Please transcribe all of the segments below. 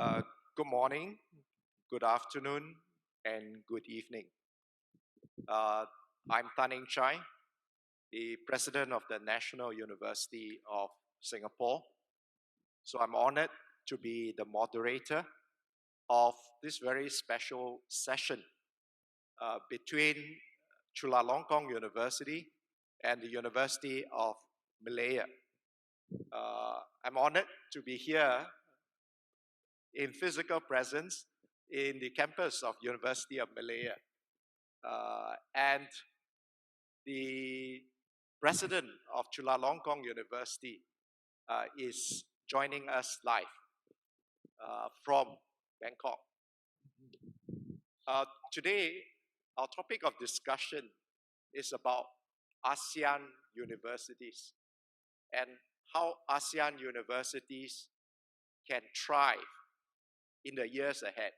Uh, Good morning, good afternoon, and good evening. Uh, I'm Chye, the president of the National University of Singapore. So I'm honored to be the moderator of this very special session between Chulalongkorn University and the University of Malaya. I'm honored to be here in physical presence in the campus of University of Malaya. And the president of Chulalongkorn University is joining us live from Bangkok. Today, our topic of discussion is about ASEAN universities and how ASEAN universities can thrive in the years ahead.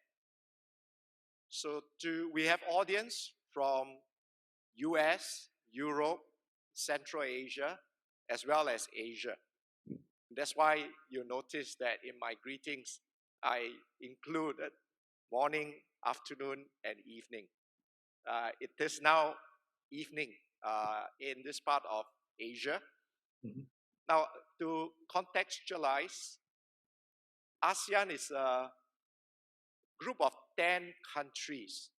So we have audience from US, Europe, Central Asia, as well as Asia. That's why you notice that in my greetings, I included morning, afternoon, and evening. It is now evening in this part of Asia. Mm-hmm. Now, to contextualize, ASEAN is a group of 10 countries,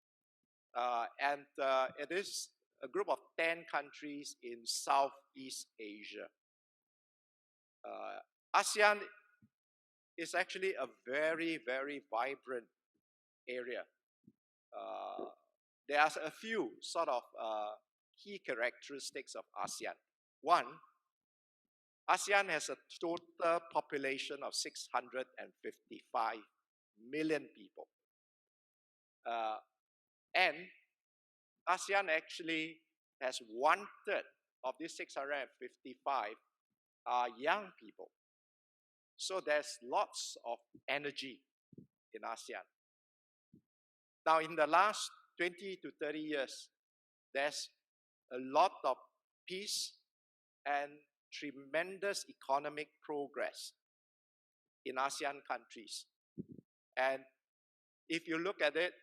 and it is a group of 10 countries in Southeast Asia. ASEAN is actually a very, very vibrant area. There are a few sort of key characteristics of ASEAN. One, ASEAN has a total population of 655 million people. And ASEAN actually has 1/3 of these 655 are young people. So there's lots of energy in ASEAN. Now, in the last 20 to 30 years, there's a lot of peace and tremendous economic progress in ASEAN countries. And if you look at it,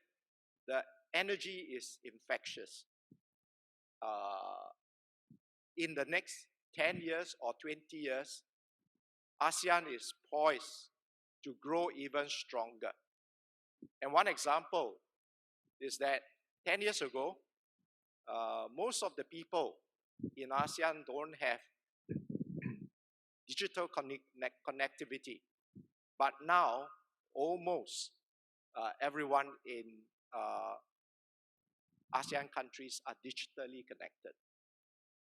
the energy is infectious. In the next 10 years or 20 years, ASEAN is poised to grow even stronger. And one example is that 10 years ago, most of the people in ASEAN don't have digital connectivity. But now, almost everyone in ASEAN countries are digitally connected.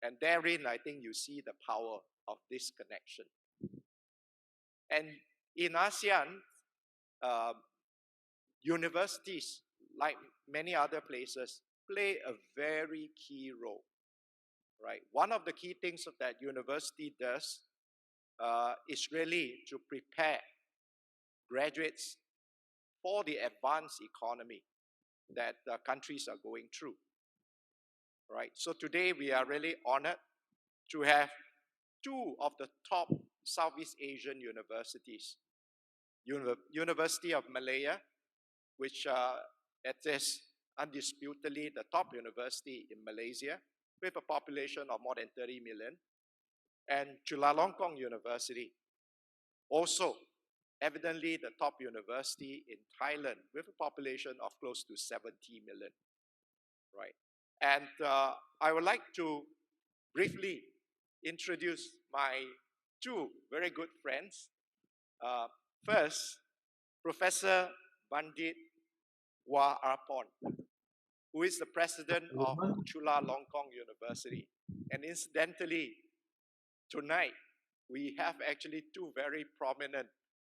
And therein, I think you see the power of this connection. And in ASEAN, universities, like many other places, play a very key role, right? One of the key things that university does is really to prepare graduates for the advanced economy that countries are going through, right? So today we are really honored to have two of the top Southeast Asian universities. University of Malaya, which it is undisputedly the top university in Malaysia with a population of more than 30 million. And Chulalongkorn University, also evidently the top university in Thailand with a population of close to 70 million, right? And I would like to briefly introduce my two very good friends. First, Professor Bundhit Eua-arporn, who is the president of Chulalongkorn University. And incidentally, tonight, we have actually two very prominent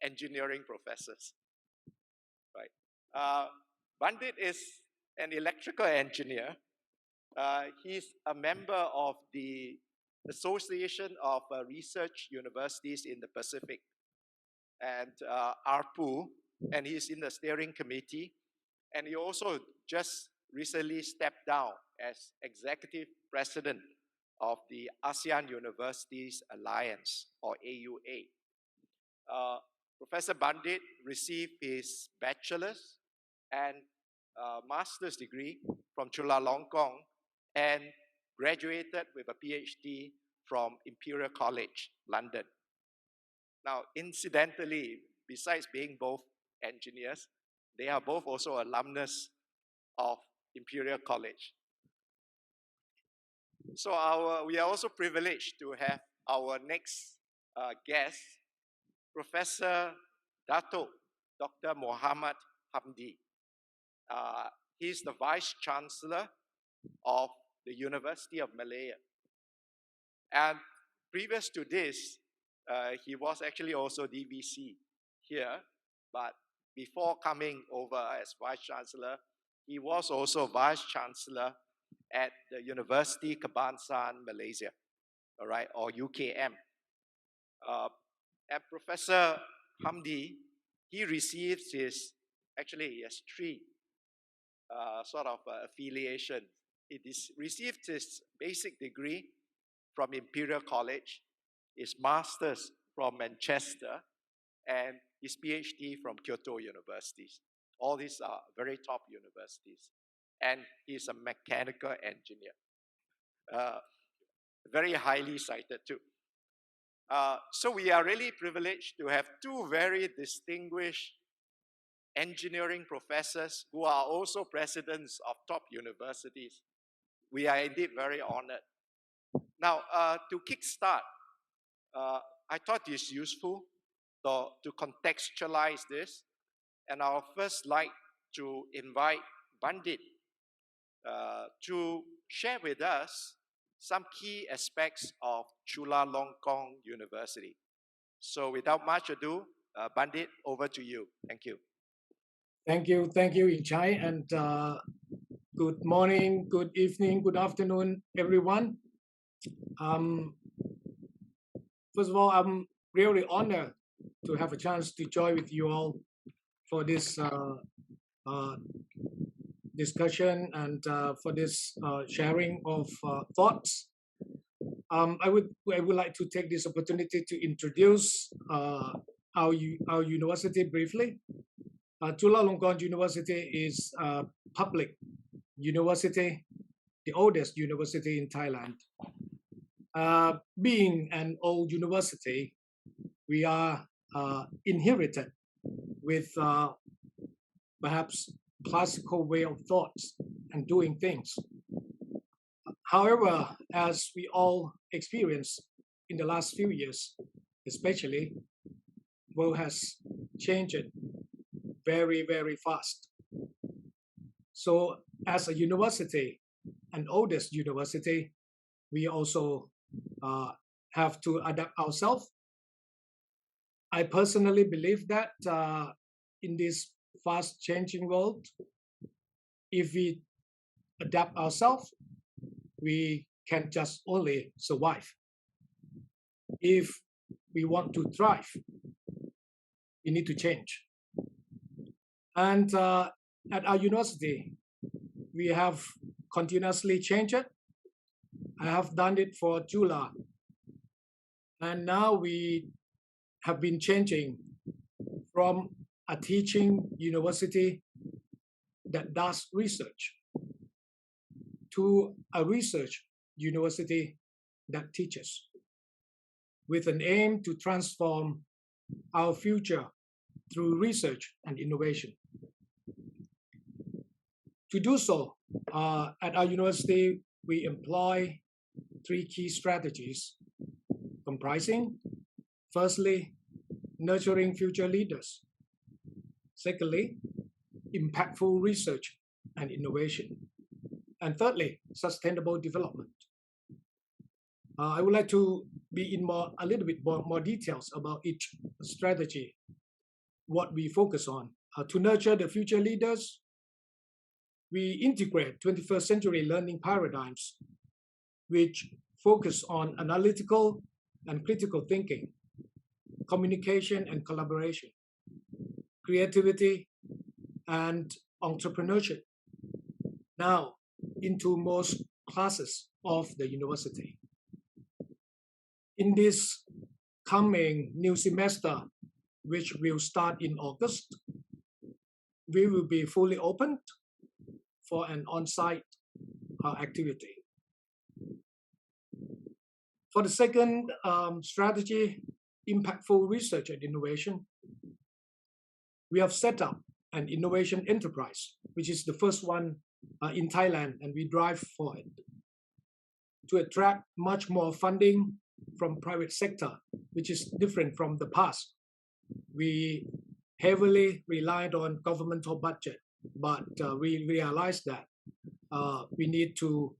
engineering professors, right? Bundhit is an electrical engineer. He's a member of the Association of Research Universities in the Pacific, and ARPU, and he's in the steering committee. And he also just recently stepped down as executive president of the ASEAN Universities Alliance, or AUA. Professor Bundhit received his bachelor's and master's degree from Chulalongkorn and graduated with a PhD from Imperial College, London. Now, incidentally, besides being both engineers, they are both also alumnus of Imperial College. So we are also privileged to have our next guest, Professor Dato, Dr. Muhammad Hamdi. He's the Vice-Chancellor of the University of Malaya. And previous to this, he was actually also DVC here, but before coming over as Vice-Chancellor, he was also Vice-Chancellor at the Universiti Kebangsaan Malaysia, all right, or UKM. And Professor Hamdi, he receives actually he has three sort of affiliation. He received his basic degree from Imperial College, his master's from Manchester, and his PhD from Kyoto Universities. All these are very top universities. And he's a mechanical engineer. Very highly cited too. So we are really privileged to have two very distinguished engineering professors who are also presidents of top universities. We are indeed very honored. Now, to kickstart, I thought it's useful to contextualize this, and I'll first like to invite Bundhit to share with us some key aspects of Chulalongkorn University. So without much ado, Bundhit, over to you. Thank you. Thank you, Chye, and good morning, good evening, good afternoon, everyone. First of all, I'm really honored to have a chance to join with you all for this discussion and for this sharing of thoughts. I would like to take this opportunity to introduce our university briefly. Chulalongkorn University is a public university, the oldest university in Thailand. Being an old university, we are inherited with perhaps classical way of thoughts and doing things. However, as we all experience in the last few years, especially, the world has changed very, very fast. So as a university, an oldest university, we also have to adapt ourselves. I personally believe that in this fast changing world, if we adapt ourselves, we can just only survive. If we want to thrive, we need to change. And at our university, we have continuously changed it. I have done it for Chula. And now we have been changing from a teaching university that does research to a research university that teaches, with an aim to transform our future through research and innovation. To do so, at our university, we employ three key strategies, comprising, firstly, nurturing future leaders. Secondly, impactful research and innovation. And thirdly, sustainable development. I would like to be in a little bit more details about each strategy, what we focus on. To nurture the future leaders, we integrate 21st century learning paradigms, which focus on analytical and critical thinking, communication and collaboration, creativity and entrepreneurship, now into most classes of the university. In this coming new semester, which will start in August, we will be fully opened for an on-site activity. For the second strategy, impactful research and innovation, we have set up an innovation enterprise, which is the first one in Thailand, and we drive for it to attract much more funding from private sector, which is different from the past. We heavily relied on governmental budget, but we realized that we need to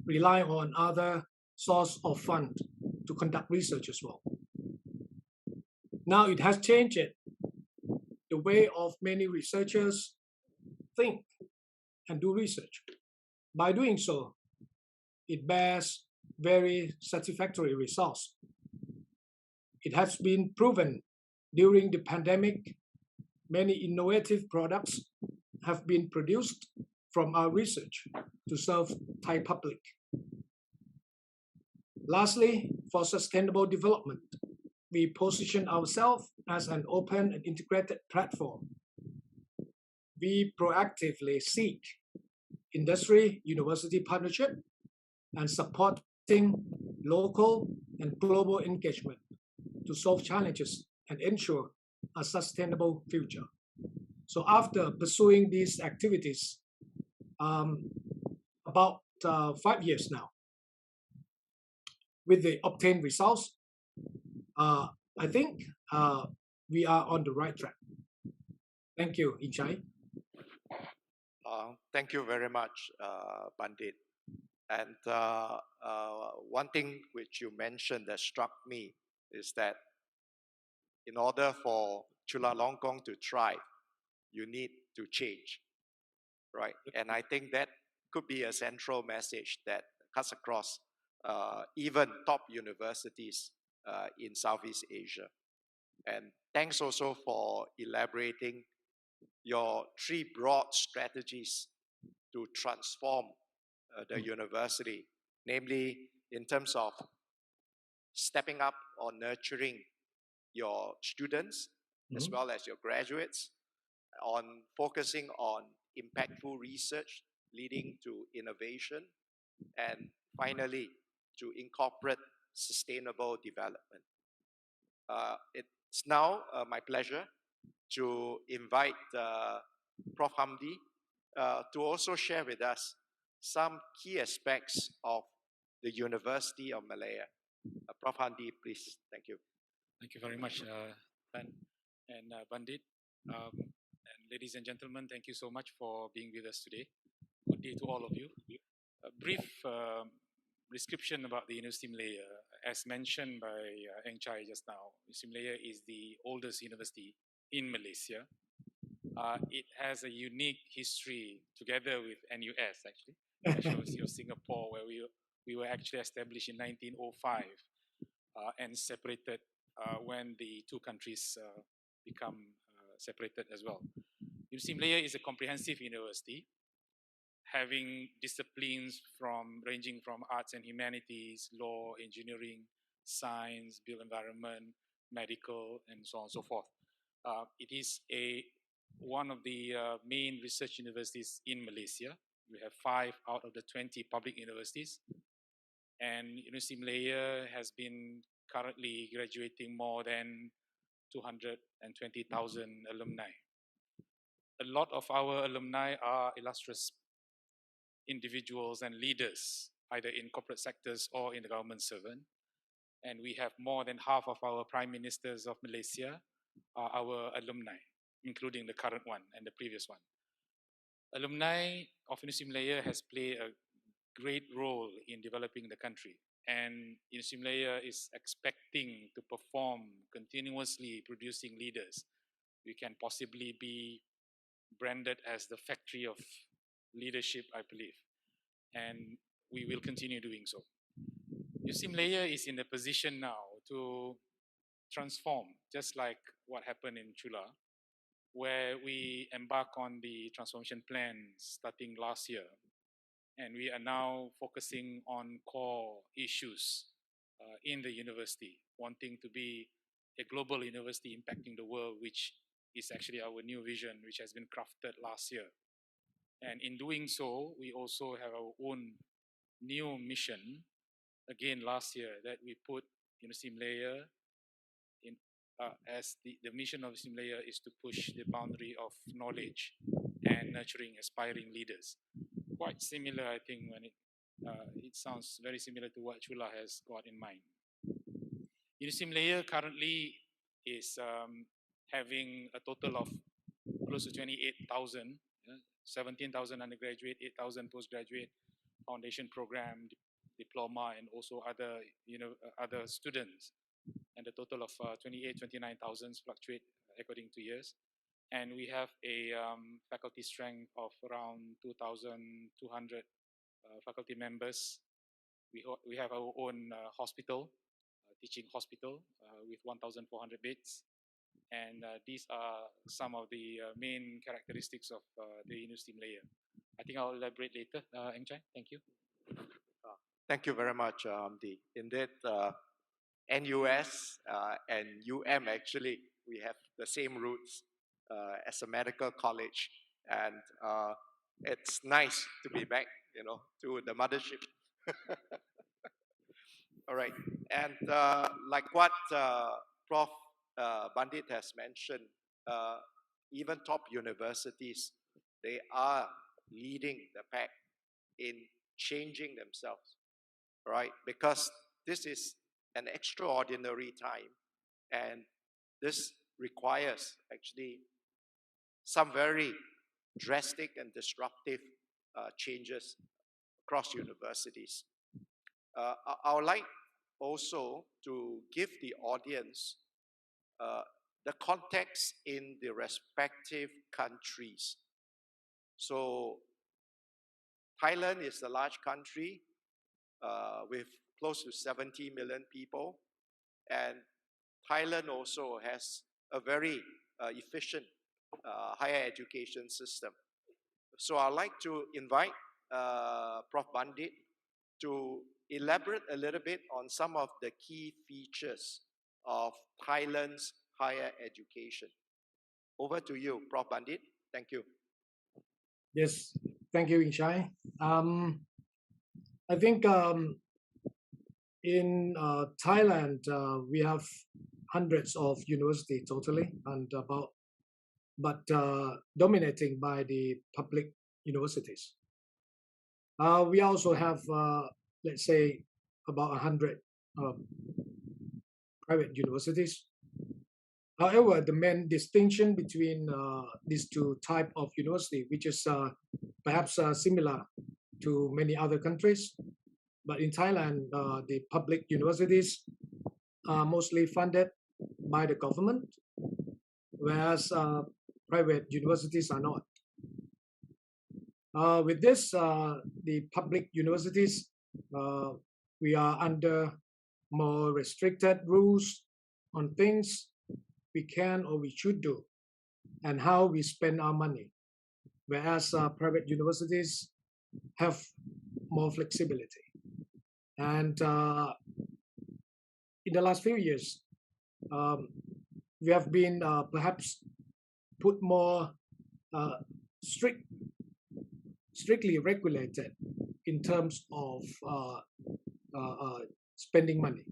rely on other source of fund to conduct research as well. Now it has changed the way of many researchers think and do research. By doing so, it bears very satisfactory results. It has been proven during the pandemic, many innovative products have been produced from our research to serve Thai public. Lastly, for sustainable development, we position ourselves as an open and integrated platform. We proactively seek industry, university partnership, and supporting local and global engagement to solve challenges and ensure a sustainable future. So after pursuing these activities, about 5 years now, with the obtained results, I think we are on the right track. Thank you, Chye. Thank you very much, Bundhit. And one thing which you mentioned that struck me is that in order for Chulalongkorn to thrive, you need to change, right? And I think that could be a central message that cuts across even top universities in Southeast Asia. And thanks also for elaborating your 3 broad strategies to transform the university, namely in terms of stepping up or nurturing your students as well as your graduates, on focusing on impactful research leading to innovation, and finally to incorporate sustainable development. It's now my pleasure to invite Prof. Hamdi to also share with us some key aspects of the University of Malaya. Prof. Hamdi, please. Thank you. Thank you very much, Pan and Bundhit. And ladies and gentlemen, thank you so much for being with us today. Good day to all of you. A brief description about the University of Malaya. As mentioned by Chye just now, University of Malaya is the oldest university in Malaysia. It has a unique history together with NUS, actually, University of Singapore, where we were actually established in 1905 and separated when the 2 countries become separated as well. University of Malaya is a comprehensive university, having disciplines ranging from arts and humanities, law, engineering, science, built environment, medical, and so on and so forth. It is one of the main research universities in Malaysia. We have 5 out of the 20 public universities, and University of Malaya has been currently graduating more than 220,000 alumni. A lot of our alumni are illustrious individuals and leaders, either in corporate sectors or in the government servant. And we have more than half of our prime ministers of Malaysia are our alumni, including the current one and the previous one. Alumni of University of Malaya has played a great role in developing the country. And University of Malaya is expecting to perform continuously, producing leaders. We can possibly be branded as the factory of leadership, I believe. And we will continue doing so. University of Malaya is in a position now to transform, just like what happened in Chula, where we embark on the transformation plan starting last year. And we are now focusing on core issues in the university, wanting to be a global university impacting the world, which is actually our new vision, which has been crafted last year. And in doing so, we also have our own new mission, again last year, that we put Universiti Malaya in, as the mission of Universiti Malaya is to push the boundary of knowledge and nurturing aspiring leaders. Quite similar, I think, when it sounds very similar to what Chula has got in mind. Universiti Malaya currently is having a total of close to 28,000, 17,000 undergraduate, 8,000 postgraduate, foundation program, diploma, and also other, other students. And a total of 29,000 fluctuate according to years. And we have a faculty strength of around 2,200 faculty members. We have our own hospital, teaching hospital with 1,400 beds. And these are some of the main characteristics of the Universiti Malaya. I think I'll elaborate later. Chye, thank you. Thank you very much, Hamdi. Indeed, NUS and actually, we have the same roots as a medical college. And it's nice to be back, to the mothership. All right. And like what Prof. Bundhit has mentioned, even top universities, they are leading the pack in changing themselves, right? Because this is an extraordinary time, and this requires actually some very drastic and disruptive changes across universities. I would like also to give the audience the context in the respective countries. So Thailand is a large country with close to 70 million people, and Thailand also has a very efficient higher education system. So I'd like to invite Prof. Bundhit to elaborate a little bit on some of the key features of Thailand's higher education. Over to you, Prof. Bundhit. Thank you. Yes, thank you, Chye. I think in Thailand, we have hundreds of universities totally, and but dominating by the public universities. We also have, let's say, about 100 private universities. However, the main distinction between these two types of university, which is perhaps similar to many other countries, but in Thailand, the public universities are mostly funded by the government, whereas private universities are not. With this, the public universities, we are under more restricted rules on things we can or we should do and how we spend our money, whereas private universities have more flexibility. And in the last few years, we have been perhaps put more strictly regulated in terms of spending money.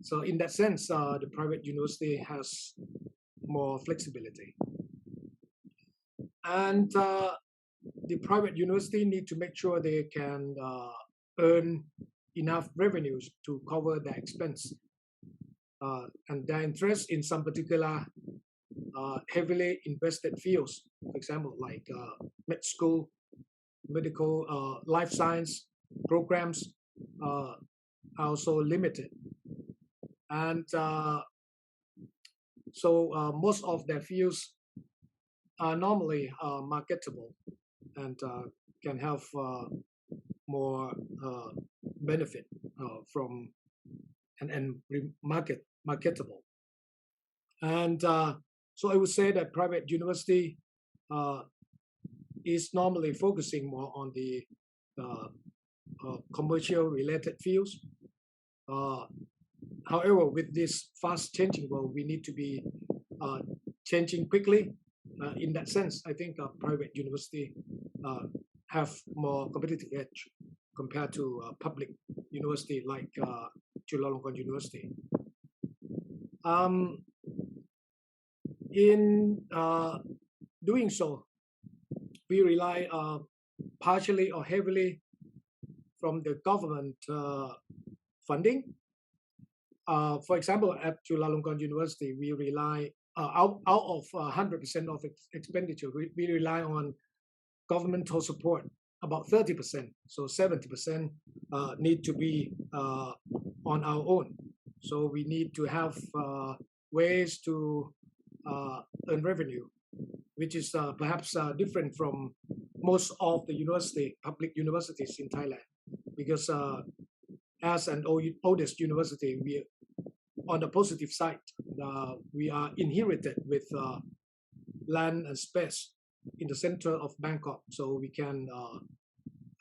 So in that sense, the private university has more flexibility. And the private university need to make sure they can earn enough revenues to cover their expense and their interest in some particular heavily invested fields, for example, like med school, medical, life science programs are also limited. And so most of their fields are normally marketable and can have more benefit from and marketable. And so I would say that private university is normally focusing more on the commercial related fields, however, with this fast changing world, we need to be changing quickly. In that sense, I think private university have more competitive edge compared to public university like Chulalongkorn University. In doing so, we rely partially or heavily from the government funding. For example, at Chulalongkorn University, we rely out of 100% of expenditure, we rely on governmental support, about 30%. So 70% need to be on our own. So we need to have ways to earn revenue, which is perhaps different from most of the public universities in Thailand, because as an oldest university, we, on the positive side, we are inherited with land and space in the center of Bangkok, so we can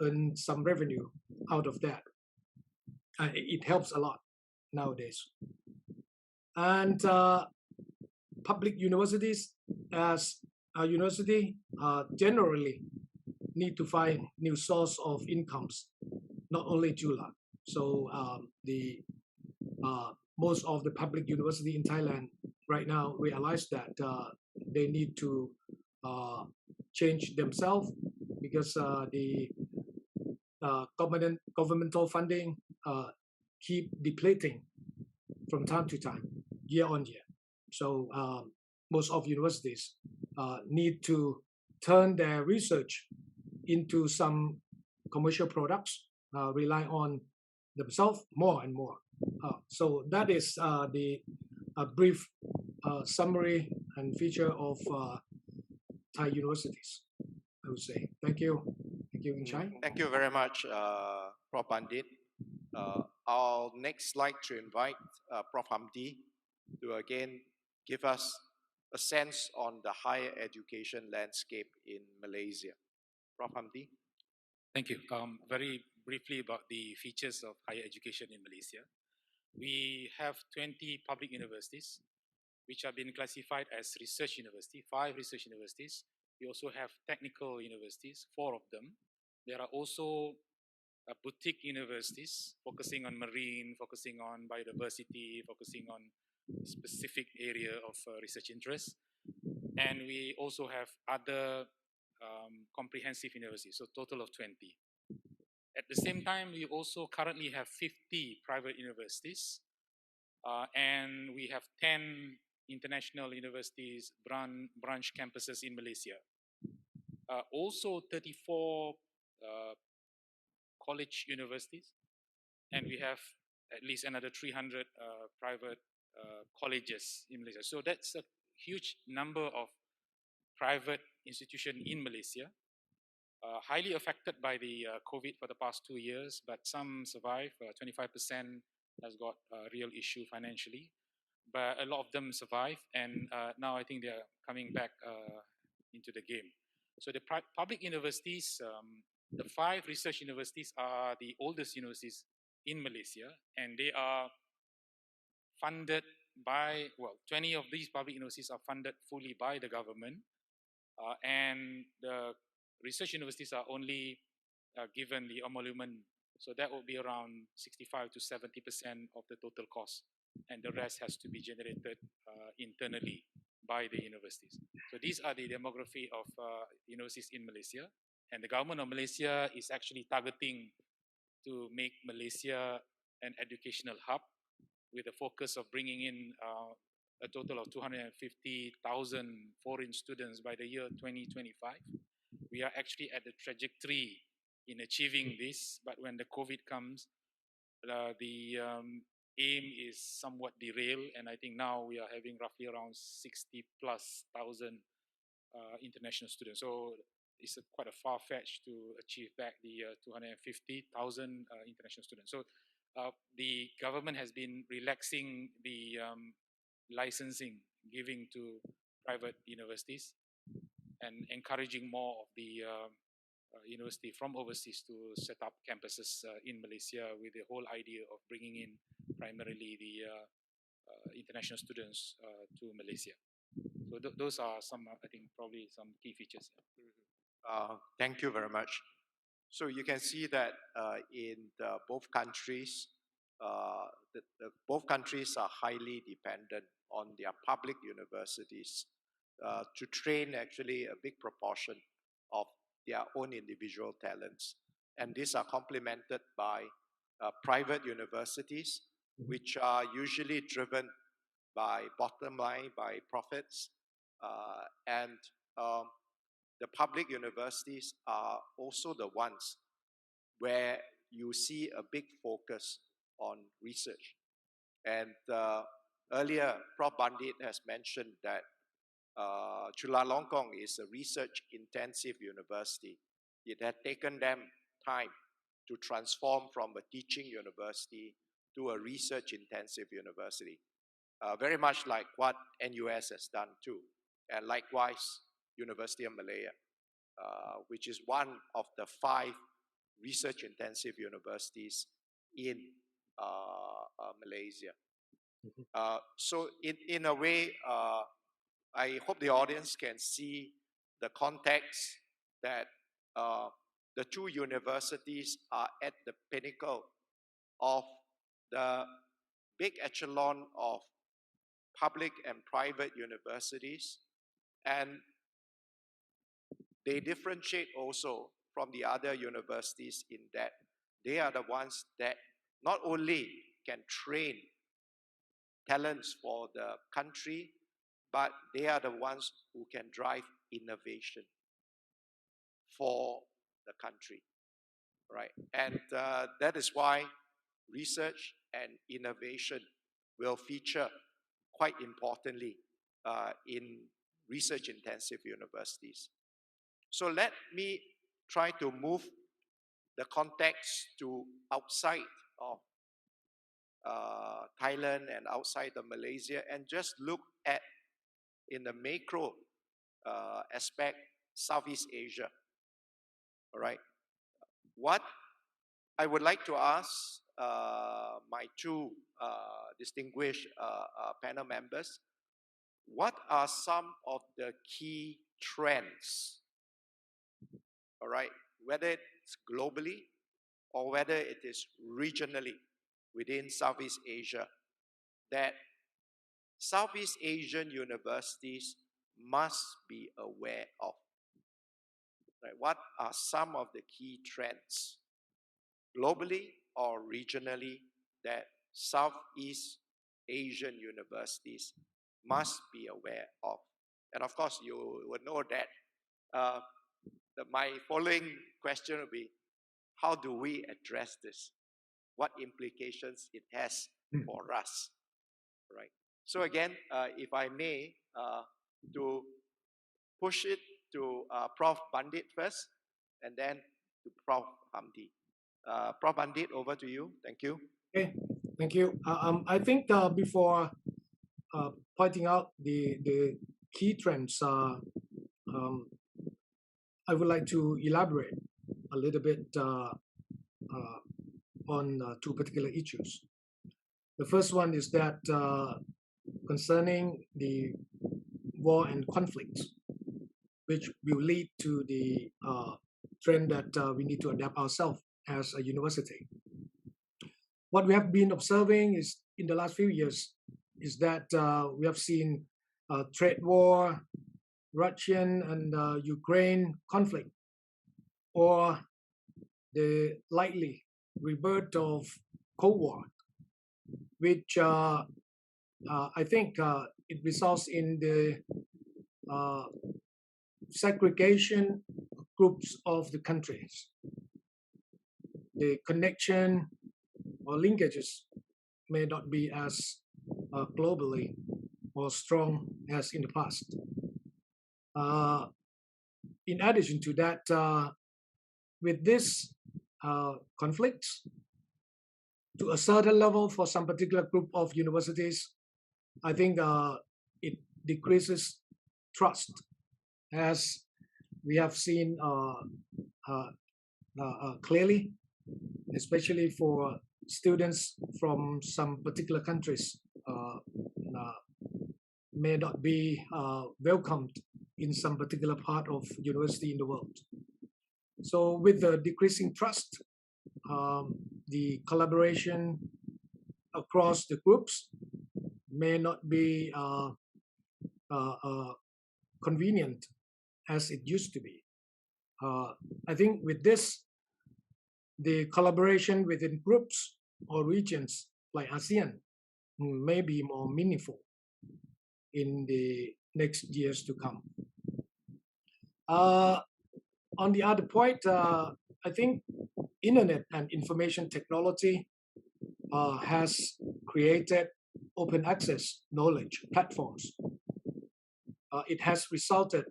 earn some revenue out of that. It helps a lot nowadays. And public universities, as a university, generally need to find new source of incomes, not only Chula. So most of the public university in Thailand right now realize that they need to change themselves, because the governmental funding keep depleting from time to time, year on year. So most of universities need to turn their research into some commercial products, rely on themselves more and more. So that is the brief summary and feature of Thai universities, I would say. Thank you. Thank you, Chye. Thank you very much, Prof. Bundhit. I'll next like to invite Prof. Hamdi to again give us a sense on the higher education landscape in Malaysia. Prof. Hamdi. Thank you. Very briefly about the features of higher education in Malaysia. We have 20 public universities, which have been classified as research university, 5 research universities. We also have technical universities, 4 of them. There are also boutique universities focusing on marine, focusing on biodiversity, focusing on specific area of research interest. And we also have other comprehensive universities, so total of 20. At the same time, we also currently have 50 private universities, and we have 10 international universities, branch campuses in Malaysia. Also 34 college universities, and we have at least another 300 private colleges in Malaysia. So that's a huge number of private institutions in Malaysia, highly affected by the COVID for the past 2 years, but some survive. 25% has got a real issue financially, but a lot of them survive, and now I think they are coming back into the game. So the public universities, the 5 research universities are the oldest universities in Malaysia, and they are funded by, 20 of these public universities are funded fully by the government, and the research universities are only given the emolument, so that will be around 65 to 70% of the total cost, and the rest has to be generated internally by the universities. So these are the demography of universities in Malaysia, and the government of Malaysia is actually targeting to make Malaysia an educational hub with a focus of bringing in a total of 250,000 foreign students by the year 2025. We are actually at the trajectory in achieving this, but when the COVID comes, the aim is somewhat derailed, and I think now we are having roughly around 60,000+ international students. So it's quite a far-fetched to achieve back the 250,000 international students. So the government has been relaxing the licensing, giving to private universities, and encouraging more of the university from overseas to set up campuses in Malaysia, with the whole idea of bringing in primarily the international students to Malaysia. So those are some, I think, probably some key features. Thank you very much. So you can see that in both countries, both countries are highly dependent on their public universities to train actually a big proportion of their own individual talents. And these are complemented by private universities, which are usually driven by bottom line, by profits. And the public universities are also the ones where you see a big focus on research. And earlier, Prof. Bundhit has mentioned that Chulalongkorn is a research-intensive university. It had taken them time to transform from a teaching university to a research-intensive university. Very much like what NUS has done too. And likewise, University of Malaya, which is one of the 5 research-intensive universities in Malaysia. So in a way, I hope the audience can see the context that the 2 universities are at the pinnacle of the big echelon of public and private universities, and they differentiate also from the other universities in that they are the ones that not only can train talents for the country, but they are the ones who can drive innovation for the country, right? And that is why research and innovation will feature quite importantly in research-intensive universities. So let me try to move the context to outside of Thailand and outside of Malaysia and just look at, in the macro aspect, Southeast Asia. All right. What I would like to ask my 2 distinguished panel members, what are some of the key trends, all right, whether it's globally or whether it is regionally within Southeast Asia, that Southeast Asian universities must be aware of? Right? What are some of the key trends, globally or regionally, that Southeast Asian universities must be aware of? And of course, you would know that my following question will be, how do we address this? What implications it has for us, right? So again, if I may, to push it to Prof. Bundhit first, and then to Prof. Hamdi. Prof. Bundhit, over to you. Thank you. Okay, thank you. I think before pointing out the key trends, I would like to elaborate a little bit on 2 particular issues. The first one is that concerning the war and conflicts, which will lead to the trend that we need to adapt ourselves as a university. What we have been observing is in the last few years is that we have seen trade war, Russian and Ukraine conflict, or the likely rebirth of Cold War, which I think it results in the segregation groups of the countries. The connection or linkages may not be as globally or strong as in the past. In addition to that, with this conflicts, to a certain level for some particular group of universities, I think it decreases trust, as we have seen clearly, especially for students from some particular countries uh, may not be welcomed in some particular part of university in the world. So with the decreasing trust, the collaboration across the groups may not be convenient as it used to be. I think with this, the collaboration within groups or regions like ASEAN may be more meaningful in the next years to come. On the other point, I think internet and information technology has created open access knowledge platforms. It has resulted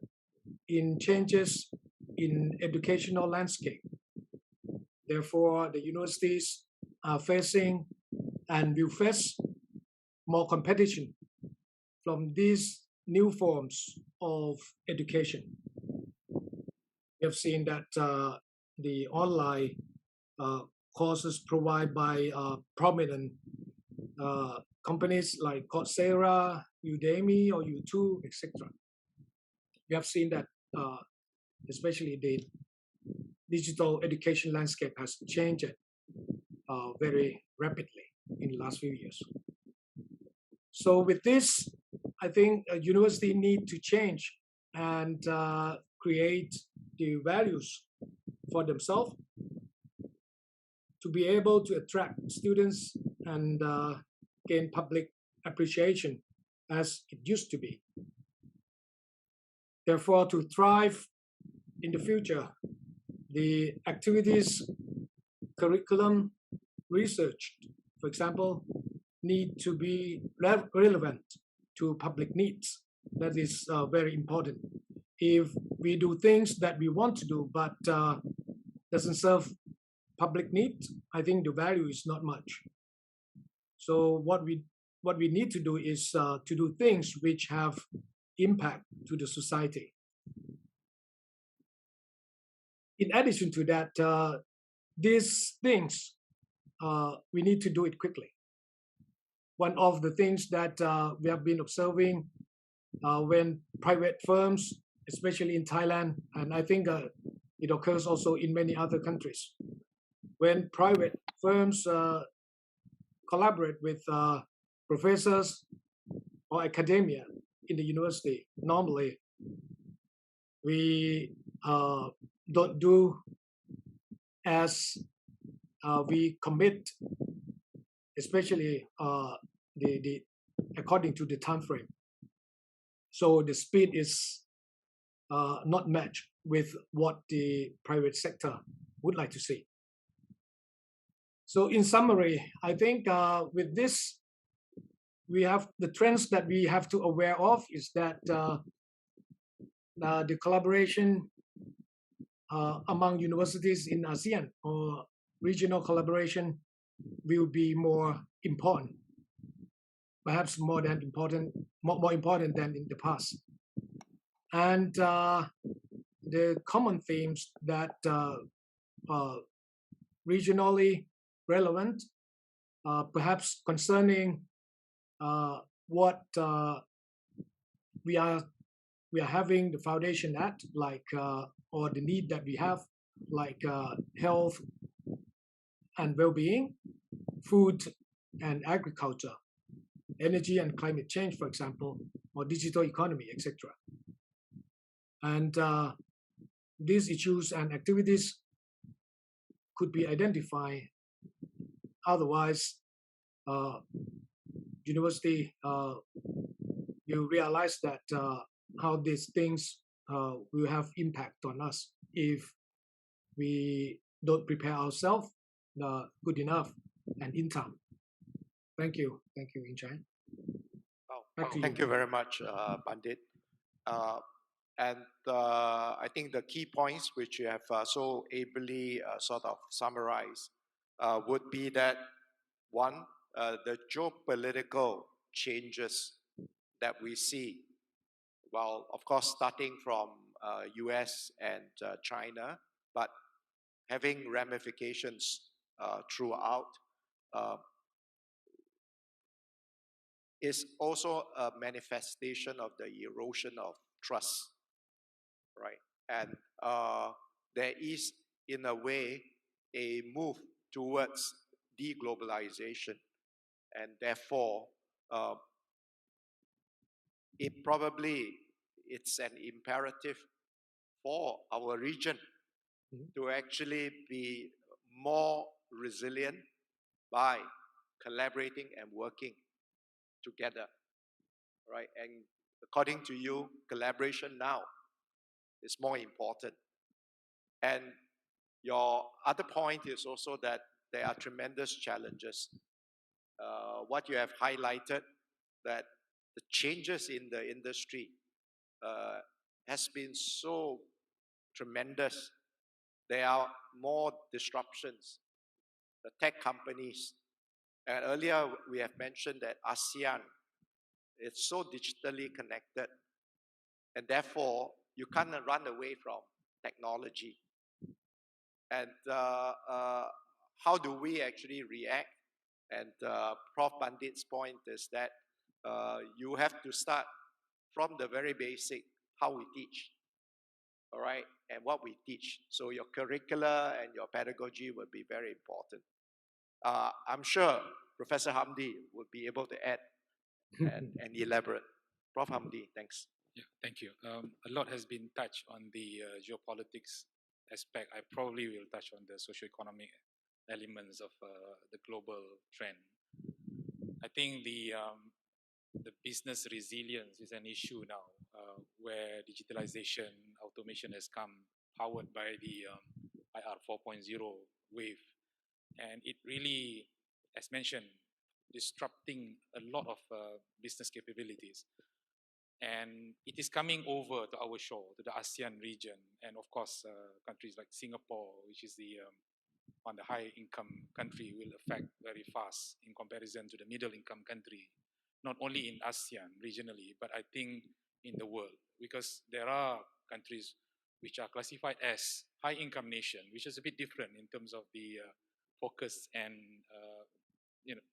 in changes in educational landscape. Therefore, the universities are facing and will face more competition from these new forms of education. We have seen that the online courses provided by prominent companies like Coursera, Udemy, or YouTube, etc. We have seen that especially the digital education landscape has changed very rapidly in the last few years. So with this, I think a university need to change and create the values for themselves to be able to attract students and gain public appreciation as it used to be. Therefore, to thrive in the future, the activities, curriculum, research, for example, need to be relevant to public needs. That is very important. If we do things that we want to do but doesn't serve public needs, I think the value is not much. So what we need to do is to do things which have impact to the society. In addition to that, these things, we need to do it quickly. One of the things that we have been observing when private firms, especially in Thailand, and I think it occurs also in many other countries, when private firms collaborate with professors or academia in the university, normally we don't do as we commit, especially according to the time frame. So the speed is not matched with what the private sector would like to see. So in summary, I think with this, we have the trends that we have to aware of is that the collaboration among universities in ASEAN or regional collaboration will be more important, perhaps more important than in the past. And the common themes that regionally relevant, perhaps concerning what we are having the foundation at, like or the need that we have, like health and well-being, food and agriculture, energy and climate change, for example, or digital economy, etc. And these issues and activities could be identified. Otherwise, university will realize that how these things will have impact on us if we don't prepare ourselves good enough and in time. Thank you, Chye. Thank you very much, Bundhit. And I think the key points which you have so ably sort of summarized would be that one, the geopolitical changes that we see, well, of course, starting from US and China, but having ramifications throughout uh, is also a manifestation of the erosion of trust, right? And there is, in a way, a move towards deglobalization, and therefore, uh, it's an imperative for our region to actually be more resilient by collaborating and working together, right? And according to you, collaboration now is more important. And your other point is also that there are tremendous challenges. What you have highlighted, that the changes in the industry has been so tremendous. There are more disruptions. The tech companies, and earlier we have mentioned that ASEAN is so digitally connected, and therefore you can't run away from technology. And how do we actually react? And Prof. Bundhit's point is that you have to start from the very basic, how we teach, all right, and what we teach. So your curricula and your pedagogy will be very important. I'm sure Professor Hamdi would be able to add and elaborate. Prof. Hamdi, thanks. Yeah, thank you. A lot has been touched on the geopolitics aspect. I probably will touch on the socio-economic elements of the global trend. I think the business resilience is an issue now, where digitalization, automation has come powered by the IR 4.0 wave. And it really, as mentioned, disrupting a lot of business capabilities. And it is coming over to our shore, to the ASEAN region, and of course, countries like Singapore, which is the on the high income country, will affect very fast in comparison to the middle income country, not only in ASEAN regionally, but I think in the world, because there are countries which are classified as high income nation, which is a bit different in terms of the focus and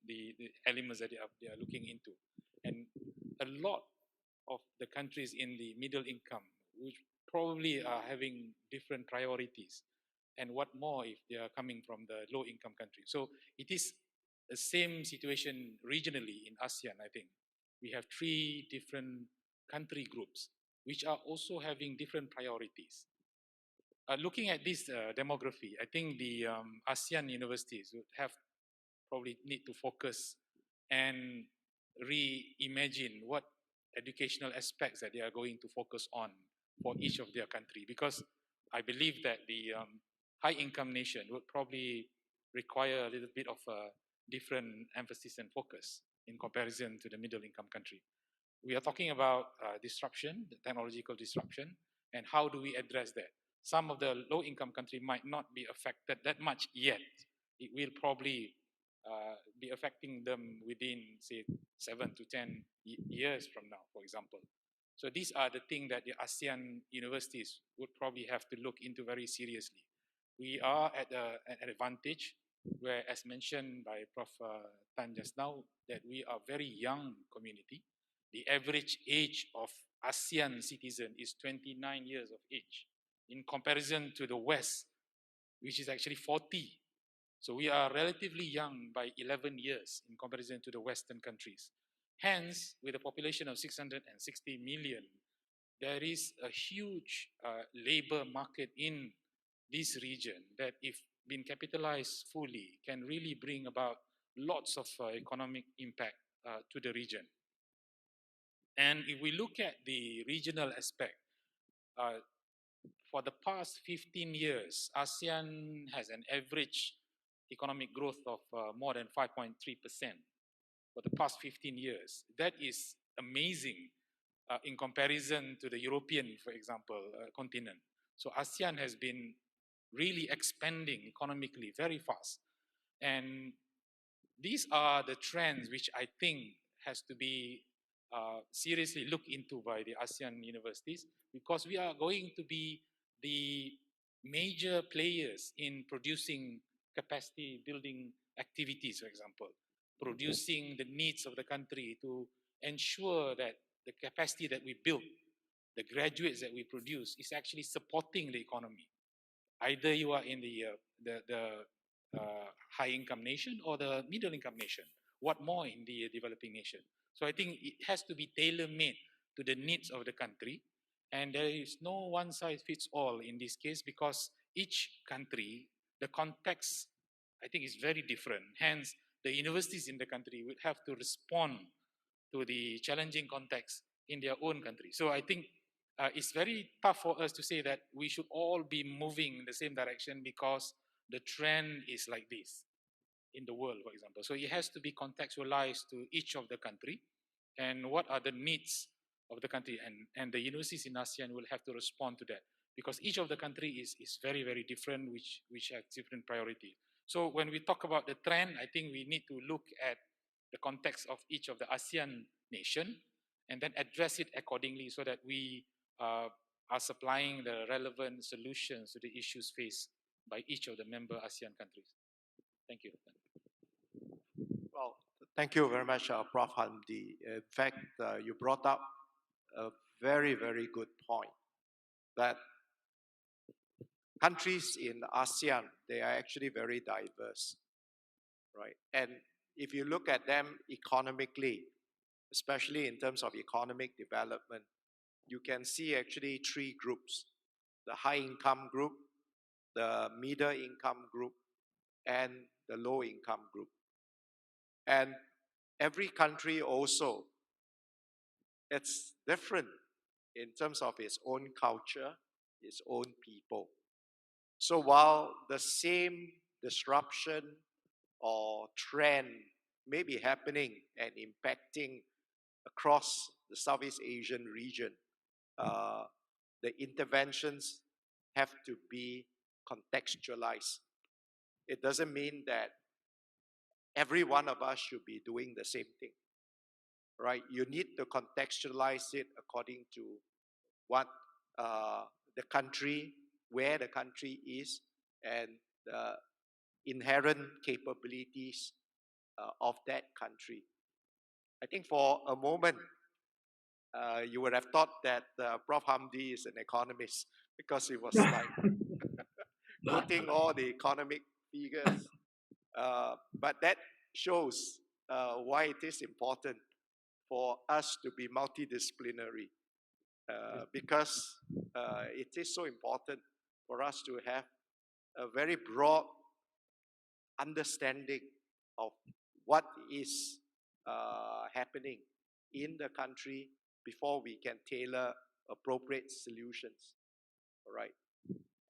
the elements that they are looking into. And a lot of the countries in the middle income, which probably are having different priorities, and what more if they are coming from the low income country. So it is the same situation regionally in ASEAN, I think. We have 3 different country groups, which are also having different priorities. Looking at this demography, I think the ASEAN universities would have probably need to focus and reimagine what educational aspects that they are going to focus on for each of their country, because I believe that the high income nation would probably require a little bit of a different emphasis and focus in comparison to the middle income country. We are talking about disruption, the technological disruption, and how do we address that? Some of the low income country might not be affected that much yet. It will probably be affecting them within, say, 7 to 10 years from now, for example. So these are the things that the ASEAN universities would probably have to look into very seriously. We are at an advantage where, as mentioned by Prof. Tan just now, that we are very young community. The average age of ASEAN citizen is 29 years of age, in comparison to the West, which is actually 40. So we are relatively young by 11 years in comparison to the Western countries. Hence, with a population of 660 million, there is a huge labor market in this region that, if been capitalized fully, can really bring about lots of economic impact to the region. And if we look at the regional aspect, for the past 15 years, ASEAN has an average economic growth of more than 5.3% for the past 15 years. That is amazing in comparison to the European, for example, continent. So ASEAN has been really expanding economically very fast. And these are the trends which I think has to be seriously looked into by the ASEAN universities, because we are going to be the major players in producing capacity building activities, for example, producing the needs of the country to ensure that the capacity that we build, the graduates that we produce, is actually supporting the economy. Either you are in the high-income nation or the middle-income nation. What more in the developing nation? So I think it has to be tailor-made to the needs of the country, and there is no one-size-fits-all in this case because each country, the context, I think, is very different. Hence, the universities in the country will have to respond to the challenging context in their own country. So I think it's very tough for us to say that we should all be moving in the same direction because the trend is like this in the world, for example. So it has to be contextualized to each of the country and what are the needs of the country, and the universities in ASEAN will have to respond to that because each of the country is very, very different, which have different priorities. So when we talk about the trend, I think we need to look at the context of each of the ASEAN nation and then address it accordingly so that we are supplying the relevant solutions to the issues faced by each of the member ASEAN countries. Thank you. Well, thank you very much, Prof. Hamdi. In fact, you brought up a very, very good point that countries in ASEAN, they are actually very diverse, right? And if you look at them economically, especially in terms of economic development, you can see actually three groups: the high-income group, the middle-income group, and the low-income group. And every country also, it's different in terms of its own culture, its own people. So while the same disruption or trend may be happening and impacting across the Southeast Asian region, the interventions have to be contextualized. It doesn't mean that every one of us should be doing the same thing, right? You need to contextualize it according to what the country, where the country is, and the inherent capabilities of that country. I think for a moment, you would have thought that Prof. Hamdi is an economist because he was like quoting all the economic figures. But that shows why it is important for us to be multidisciplinary because it is so important for us to have a very broad understanding of what is happening in the country before we can tailor appropriate solutions. All right.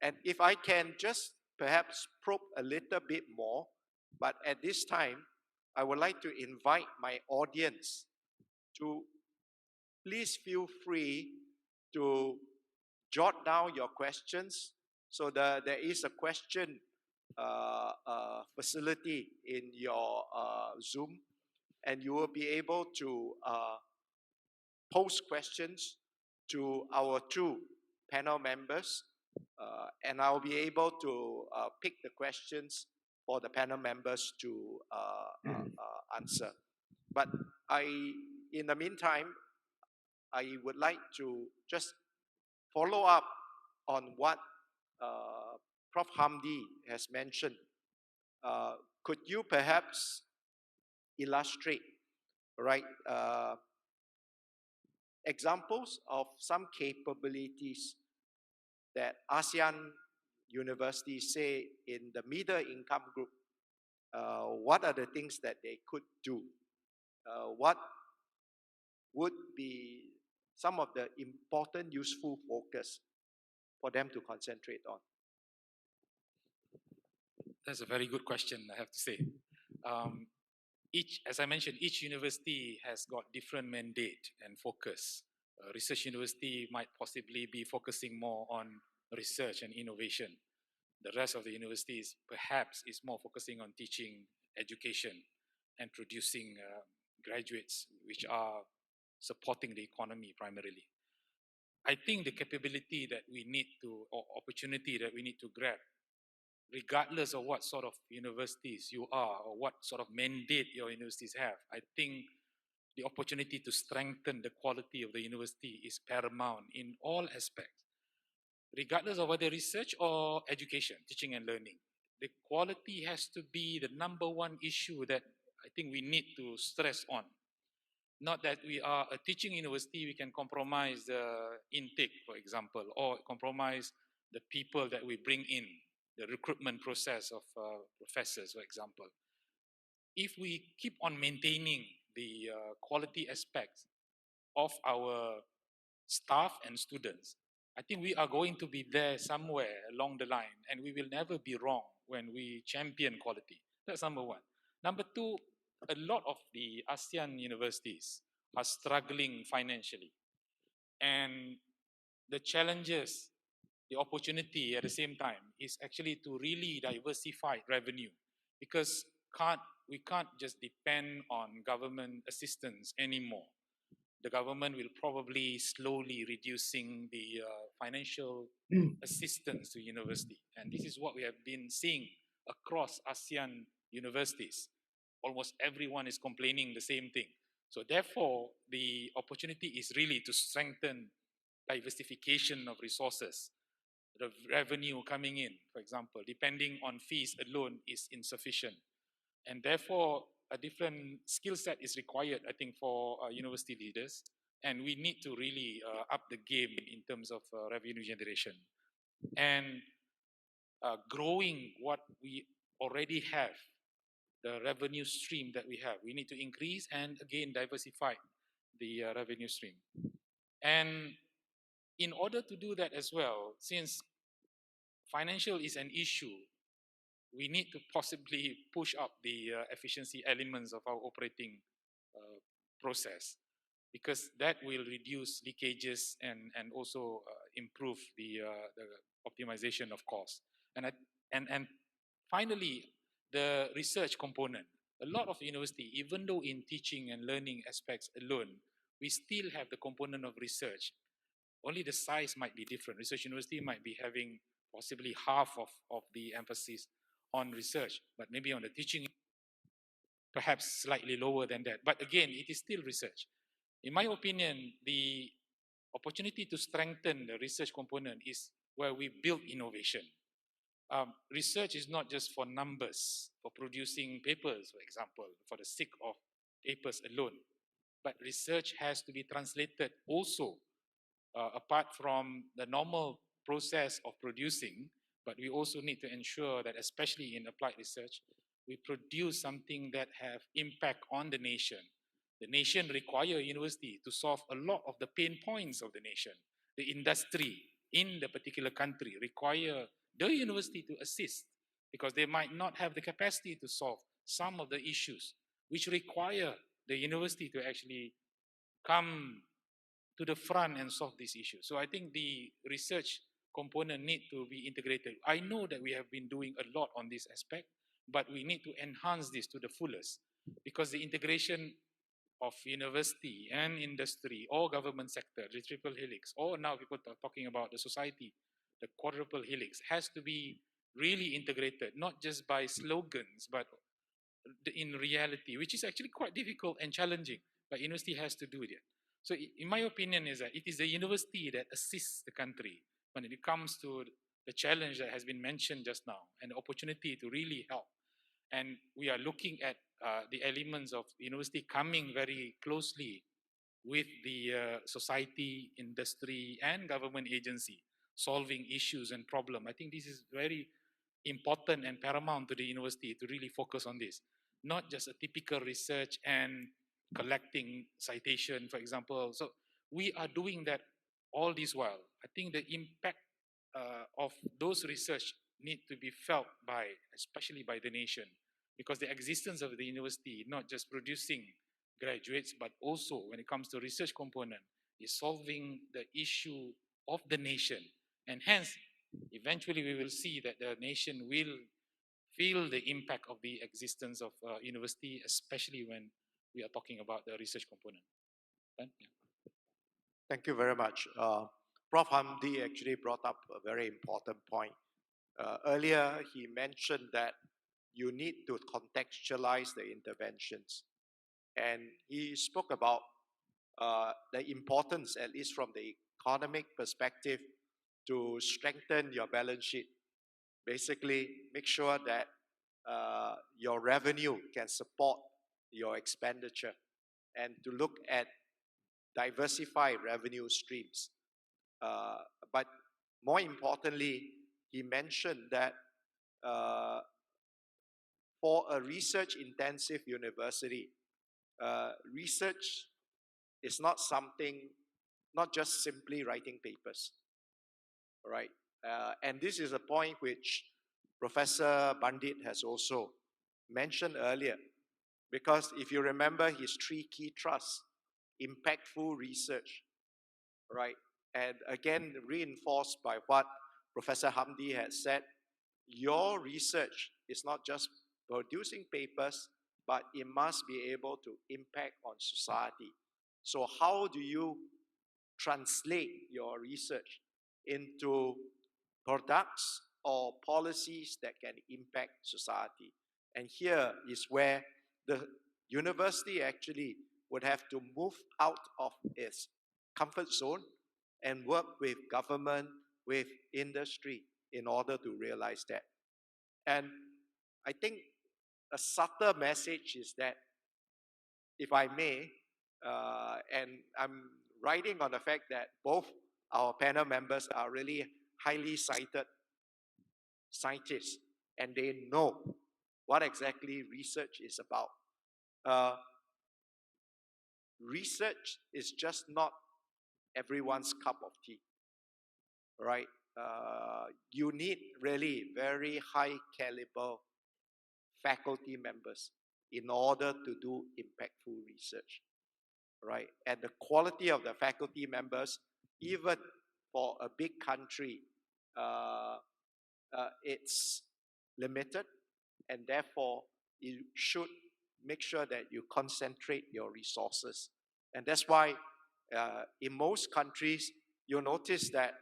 And if I can just perhaps probe a little bit more, but at this time, I would like to invite my audience to please feel free to jot down your questions. So there is a question facility in your Zoom, and you will be able to post questions to our two panel members, and I'll be able to pick the questions for the panel members to answer. But in the meantime, I would like to just follow up on what Prof. Hamdi has mentioned. Could you perhaps illustrate, right, examples of some capabilities that ASEAN universities say in the middle income group? What are the things that they could do? What would be some of the important, useful focus for them to concentrate on? That's a very good question, I have to say. As I mentioned, each university has got different mandate and focus. Research university might possibly be focusing more on research and innovation. The rest of the universities perhaps is more focusing on teaching, education, and producing graduates which are supporting the economy primarily. I think the capability that we need to, or opportunity that we need to grab regardless of what sort of universities you are or what sort of mandate your universities have, I think the opportunity to strengthen the quality of the university is paramount in all aspects, regardless of whether research or education, teaching and learning. The quality has to be the number one issue that I think we need to stress on. Not that we are a teaching university, we can compromise the intake, for example, or compromise the people that we bring in, the recruitment process of professors, for example. If we keep on maintaining the quality aspects of our staff and students, I think we are going to be there somewhere along the line, and we will never be wrong when we champion quality. That's number one. Number two, a lot of the ASEAN universities are struggling financially. And the challenges, the opportunity at the same time is actually to really diversify revenue, because we can't just depend on government assistance anymore. The government will probably slowly reducing the financial assistance to university. And this is what we have been seeing across ASEAN universities. Almost everyone is complaining the same thing. So therefore, the opportunity is really to strengthen diversification of resources. The revenue coming in, for example, depending on fees alone is insufficient. And therefore, a different skill set is required, I think, for university leaders. And we need to really up the game in terms of revenue generation. And growing what we already have, the revenue stream that we have, we need to increase and again diversify the revenue stream. And in order to do that as well, since financial is an issue, we need to possibly push up the efficiency elements of our operating process, because that will reduce leakages and also improve the optimization of costs. And finally, the research component. A lot of university, even though in teaching and learning aspects alone, we still have the component of research. Only the size might be different. Research university might be having possibly half of the emphasis on research, but maybe on the teaching, perhaps slightly lower than that. But again, it is still research. In my opinion, the opportunity to strengthen the research component is where we build innovation. Research is not just for numbers, for producing papers, for example, for the sake of papers alone. But research has to be translated also, apart from the normal process of producing, but we also need to ensure that, especially in applied research, we produce something that have impact on the nation. The nation require university to solve a lot of the pain points of the nation. The industry in the particular country require the university to assist, because they might not have the capacity to solve some of the issues, which require the university to actually come to the front and solve these issues. So I think the research component need to be integrated. I know that we have been doing a lot on this aspect, but we need to enhance this to the fullest, because the integration of university and industry or government sector, the triple helix, or now people are talking about the society, the quadruple helix, has to be really integrated, not just by slogans, but in reality, which is actually quite difficult and challenging, but university has to do it. So in my opinion is that it is the university that assists the country when it comes to the challenge that has been mentioned just now and the opportunity to really help. And we are looking at the elements of university coming very closely with the society, industry, and government agency, solving issues and problems. I think this is very important and paramount to the university to really focus on this. Not just a typical research and collecting citation, for example. So we are doing that all this while. I think the impact of those research need to be felt by, especially by the nation, because the existence of the university, not just producing graduates, but also when it comes to research component, is solving the issue of the nation. And hence, eventually we will see that the nation will feel the impact of the existence of university, especially when we are talking about the research component. Yeah. Thank you very much. Prof. Hamdi actually brought up a very important point. Earlier, he mentioned that you need to contextualize the interventions. And he spoke about the importance, at least from the economic perspective, to strengthen your balance sheet. Basically, make sure that your revenue can support your expenditure, and to look at diversified revenue streams. But more importantly, he mentioned that for a research-intensive university, research is not just simply writing papers, right? And this is a point which Professor Bundhit has also mentioned earlier, because if you remember his 3 key thrusts, impactful research, right? And again, reinforced by what Professor Hamdi has said, your research is not just producing papers, but it must be able to impact on society. So how do you translate your research into products or policies that can impact society? And here is where the university actually would have to move out of its comfort zone and work with government, with industry, in order to realize that. And I think a subtle message is that, if I may, and I'm riding on the fact that both our panel members are really highly cited scientists, and they know what exactly research is about. Research is just not everyone's cup of tea, right? You need really very high caliber faculty members in order to do impactful research, right? And the quality of the faculty members, even for a big country, it's limited, and therefore you should make sure that you concentrate your resources. And that's why in most countries, you'll notice that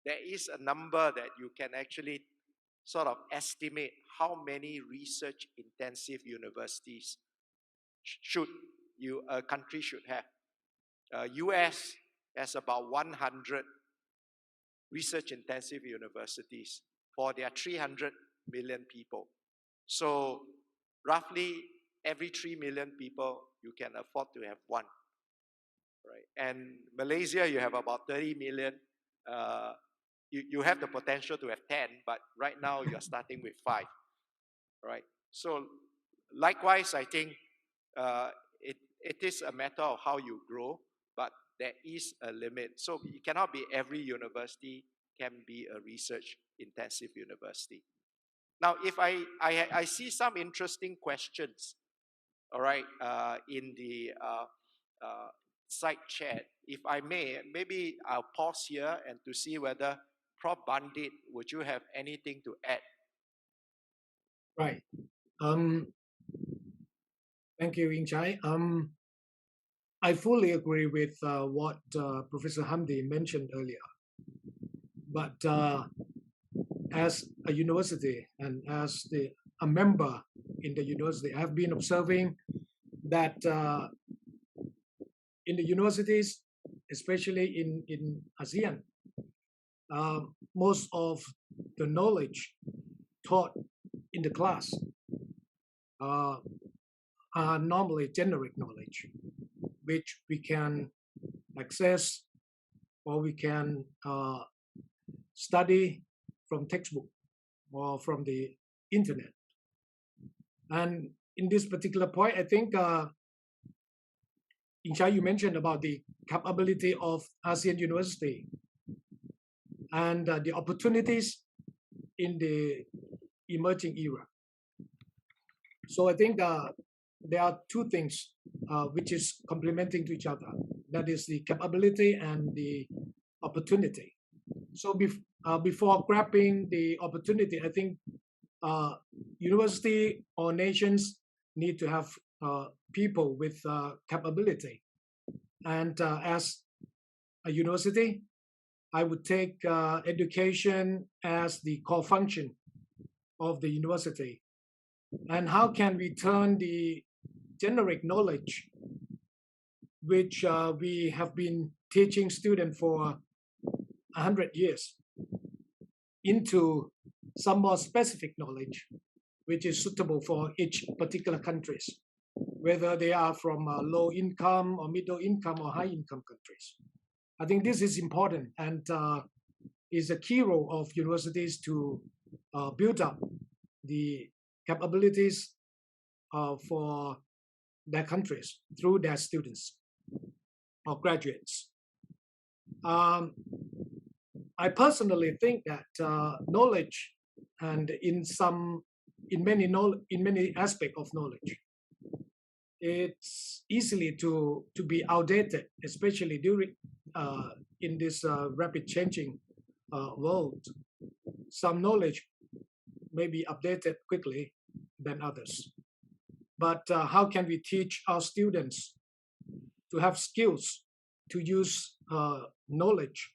there is a number that you can actually sort of estimate how many research-intensive universities a country should have. US has about 100 research-intensive universities for their 300 million people. So roughly every 3 million people, you can afford to have one, right? And Malaysia, you have about 30 million. You have the potential to have 10, but right now you're starting with 5, right? So likewise, I think it is a matter of how you grow, but there is a limit. So it cannot be every university can be a research-intensive university. Now, if I see some interesting questions, all right, in the side chat, if I may, maybe I'll pause here and to see whether Prof. Bundhit, would you have anything to add? Right. Thank you, Chye. I fully agree with what Professor Hamdi mentioned earlier. But as a university and as a member in the university, I have been observing that in the universities, especially in Asean, most of the knowledge taught in the class are normally generic knowledge, which we can access or we can study from textbook or from the internet. And in this particular point, I think Chye, you mentioned about the capability of ASEAN University and the opportunities in the emerging era. So I think there are two things which is complementing to each other. That is the capability and the opportunity. So before grabbing the opportunity, I think university or nations need to have people with capability. And as a university, I would take education as the core function of the university. And how can we turn the generic knowledge, which we have been teaching students for 100 years, into some more specific knowledge, which is suitable for each particular countries, whether they are from low income or middle income or high income countries. I think this is important and is a key role of universities to build up the capabilities for their countries through their students or graduates. I personally think that knowledge, and in many aspects of knowledge, it's easily to be outdated, especially during in this rapid changing world. Some knowledge may be updated quickly than others. But how can we teach our students to have skills to use knowledge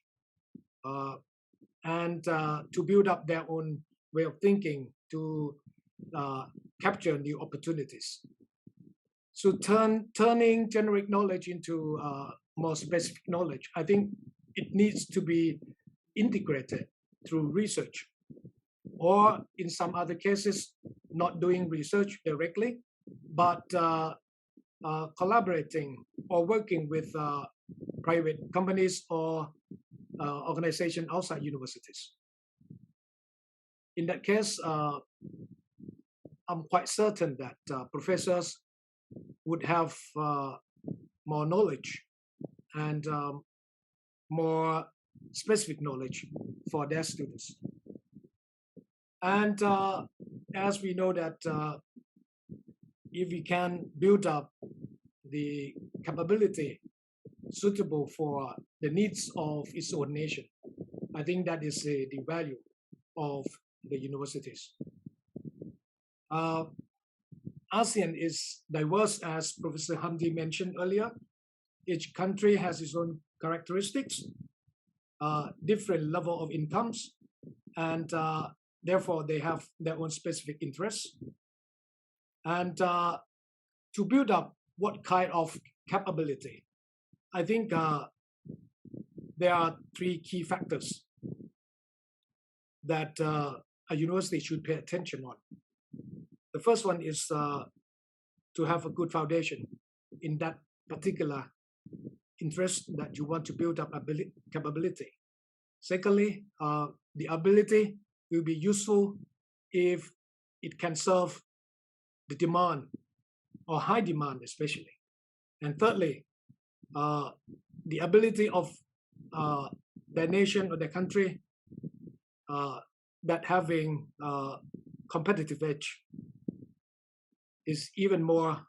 and to build up their own way of thinking, to capture new opportunities? So turning generic knowledge into more specific knowledge, I think it needs to be integrated through research, or in some other cases, not doing research directly, but collaborating or working with private companies or organizations outside universities. In that case, I'm quite certain that professors would have more knowledge and more specific knowledge for their students. And as we know that if we can build up the capability suitable for the needs of its own nation, I think that is the value of the universities. ASEAN is diverse, as Professor Hamdi mentioned earlier. Each country has its own characteristics, different level of incomes, and therefore they have their own specific interests. And to build up what kind of capability, I think there are three key factors that a university should pay attention on. The first one is to have a good foundation in that particular interest that you want to build up capability. Secondly, the ability will be useful if it can serve the demand or high demand especially. And thirdly, the ability of their nation or their country that having competitive edge is even more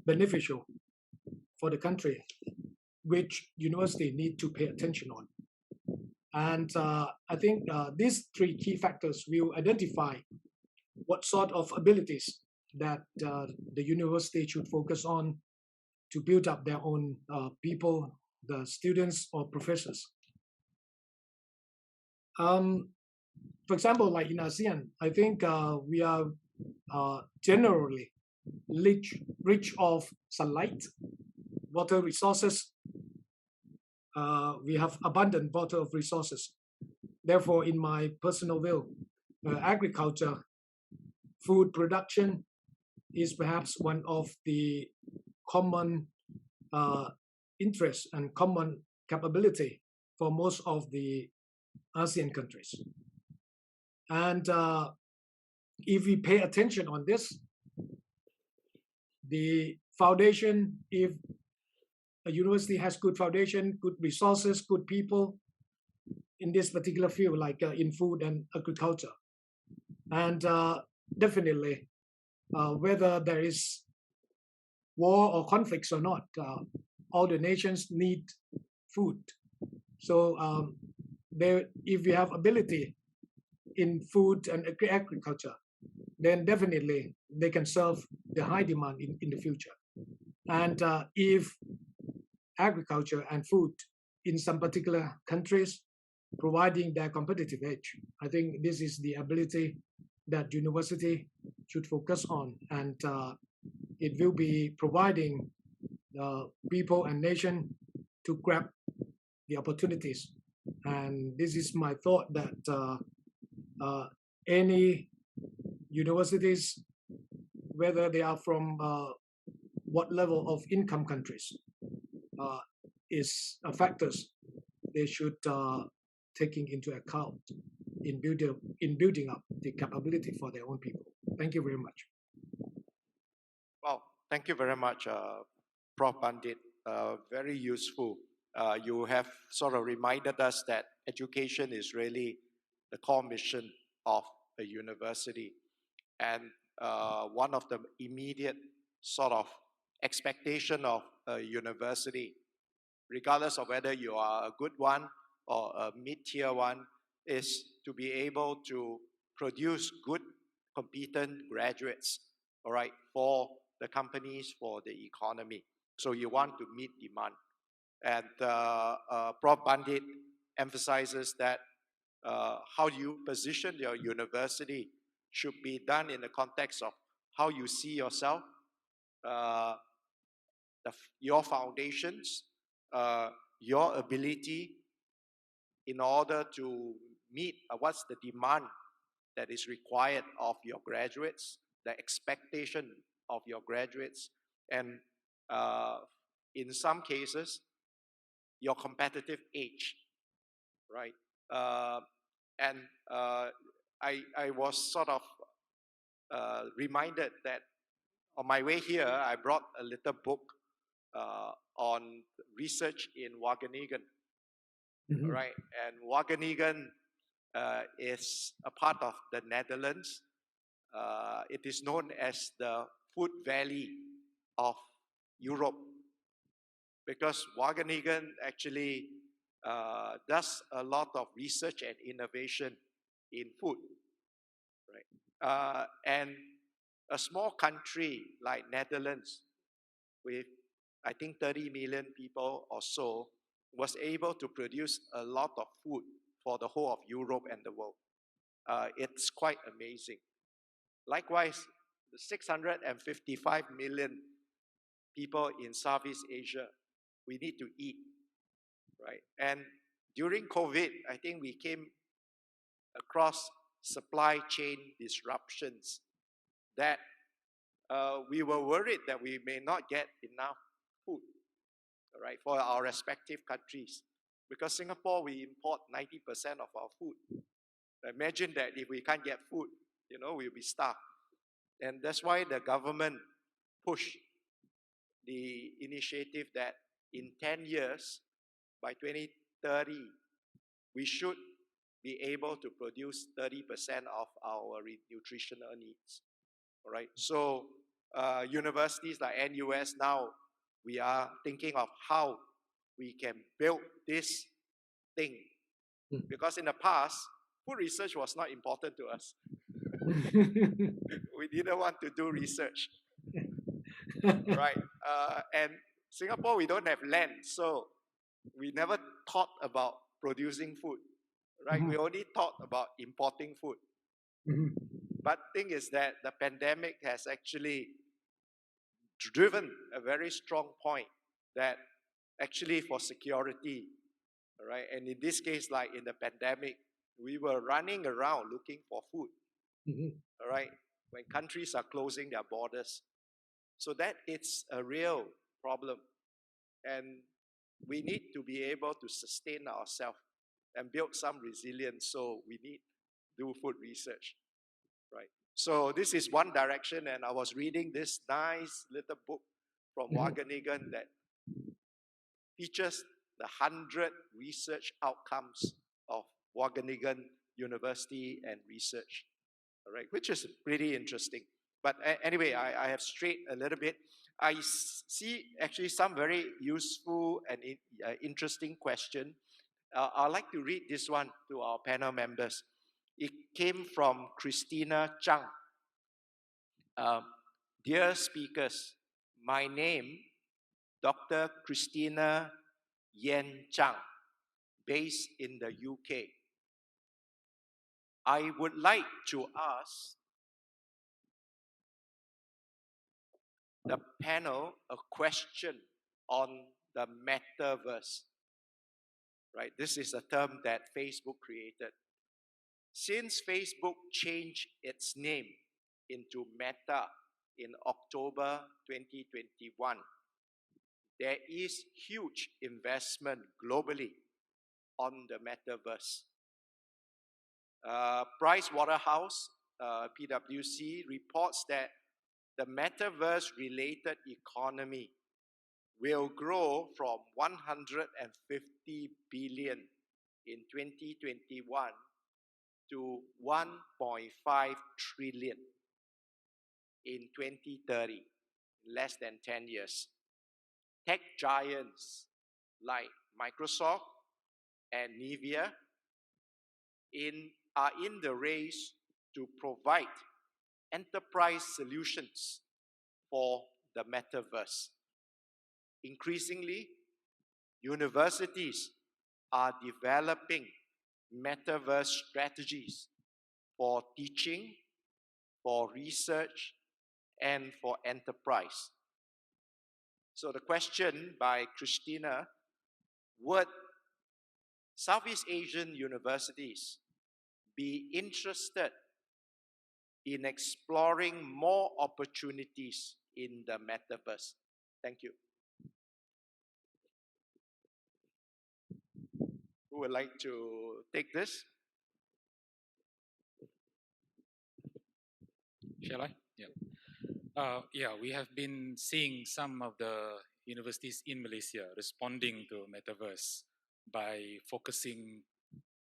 beneficial for the country, which university need to pay attention on. And I think these three key factors will identify what sort of abilities that the university should focus on to build up their own people, the students or professors. For example, like in ASEAN, I think we are generally rich of sunlight, water resources. We have abundant water resources. Therefore, in my personal view, agriculture, food production is perhaps one of the common interests and common capability for most of the ASEAN countries. And if we pay attention on this, the foundation, if a university has good foundation, good resources, good people in this particular field, like in food and agriculture, and definitely whether there is war or conflicts or not, all the nations need food. So if we have ability in food and agriculture, then definitely they can serve the high demand in the future. And if agriculture and food in some particular countries providing their competitive edge. I think this is the ability that university should focus on, and it will be providing people and nation to grab the opportunities. And this is my thought that any universities, whether they are from what level of income countries, is factors they should taking into account in building up the capability for their own people. Thank you very much. Well, thank you very much, Prof. Bundhit. Very useful. You have sort of reminded us that education is really the core mission of a university. And one of the immediate sort of expectation of a university, regardless of whether you are a good one or a mid-tier one, is to be able to produce good, competent graduates, all right, for the companies, for the economy. So you want to meet demand. And Prof. Bundhit emphasizes that how you position your university should be done in the context of how you see yourself, your foundations, your ability in order to meet what's the demand that is required of your graduates, the expectation of your graduates, and in some cases, your competitive edge, right? And I was sort of reminded that on my way here, I brought a little book on research in Wageningen, right? And Wageningen is a part of the Netherlands. It is known as the Food Valley of Europe because Wageningen actually does a lot of research and innovation in food, right? And a small country like Netherlands with, I think, 30 million people or so, was able to produce a lot of food for the whole of Europe and the world. It's quite amazing. Likewise, the 655 million people in Southeast Asia, we need to eat, right? And during COVID, I think we came across supply chain disruptions that we were worried that we may not get enough food, right, for our respective countries. Because Singapore, we import 90% of our food. Imagine that if we can't get food, we'll be starved. And that's why the government pushed the initiative that in 10 years, by 2030, we should be able to produce 30% of our nutritional needs. All right. So universities like NUS now, we are thinking of how we can build this thing. Because in the past, food research was not important to us. We didn't want to do research. Right. And Singapore, we don't have land, so we never thought about producing food. Right. We only thought about importing food. But thing is that the pandemic has actually driven a very strong point that actually for security, right? And in this case, like in the pandemic, we were running around looking for food, all right, when countries are closing their borders. So that it's a real problem. And we need to be able to sustain ourselves and build some resilience. So we need to do food research, right? So this is one direction, and I was reading this nice little book from Wageningen that features the 100 research outcomes of Wageningen University and research, all right, which is pretty interesting. But anyway, I have strayed a little bit. I see actually some very useful and interesting question. I'd like to read this one to our panel members. It came from Christina Chang. Dear speakers, my name, Dr. Christina Yen Chang. based in the UK. I would like to ask the panel a question on the metaverse. Right? This is a term that Facebook created. Since Facebook changed its name into Meta in October 2021, there is huge investment globally on the metaverse. Price Waterhouse, PwC, reports that the metaverse-related economy will grow from 150 billion in 2021 to 1.5 trillion in 2030, less than 10 years. Tech giants like Microsoft and Nvidia are in the race to provide enterprise solutions for the metaverse. Increasingly, universities are developing metaverse strategies for teaching, for research, and for enterprise. So the question by Christina: would Southeast Asian universities be interested in exploring more opportunities in the metaverse? Thank you. Who would like to take this? Shall I? Yeah. We have been seeing some of the universities in Malaysia responding to metaverse by focusing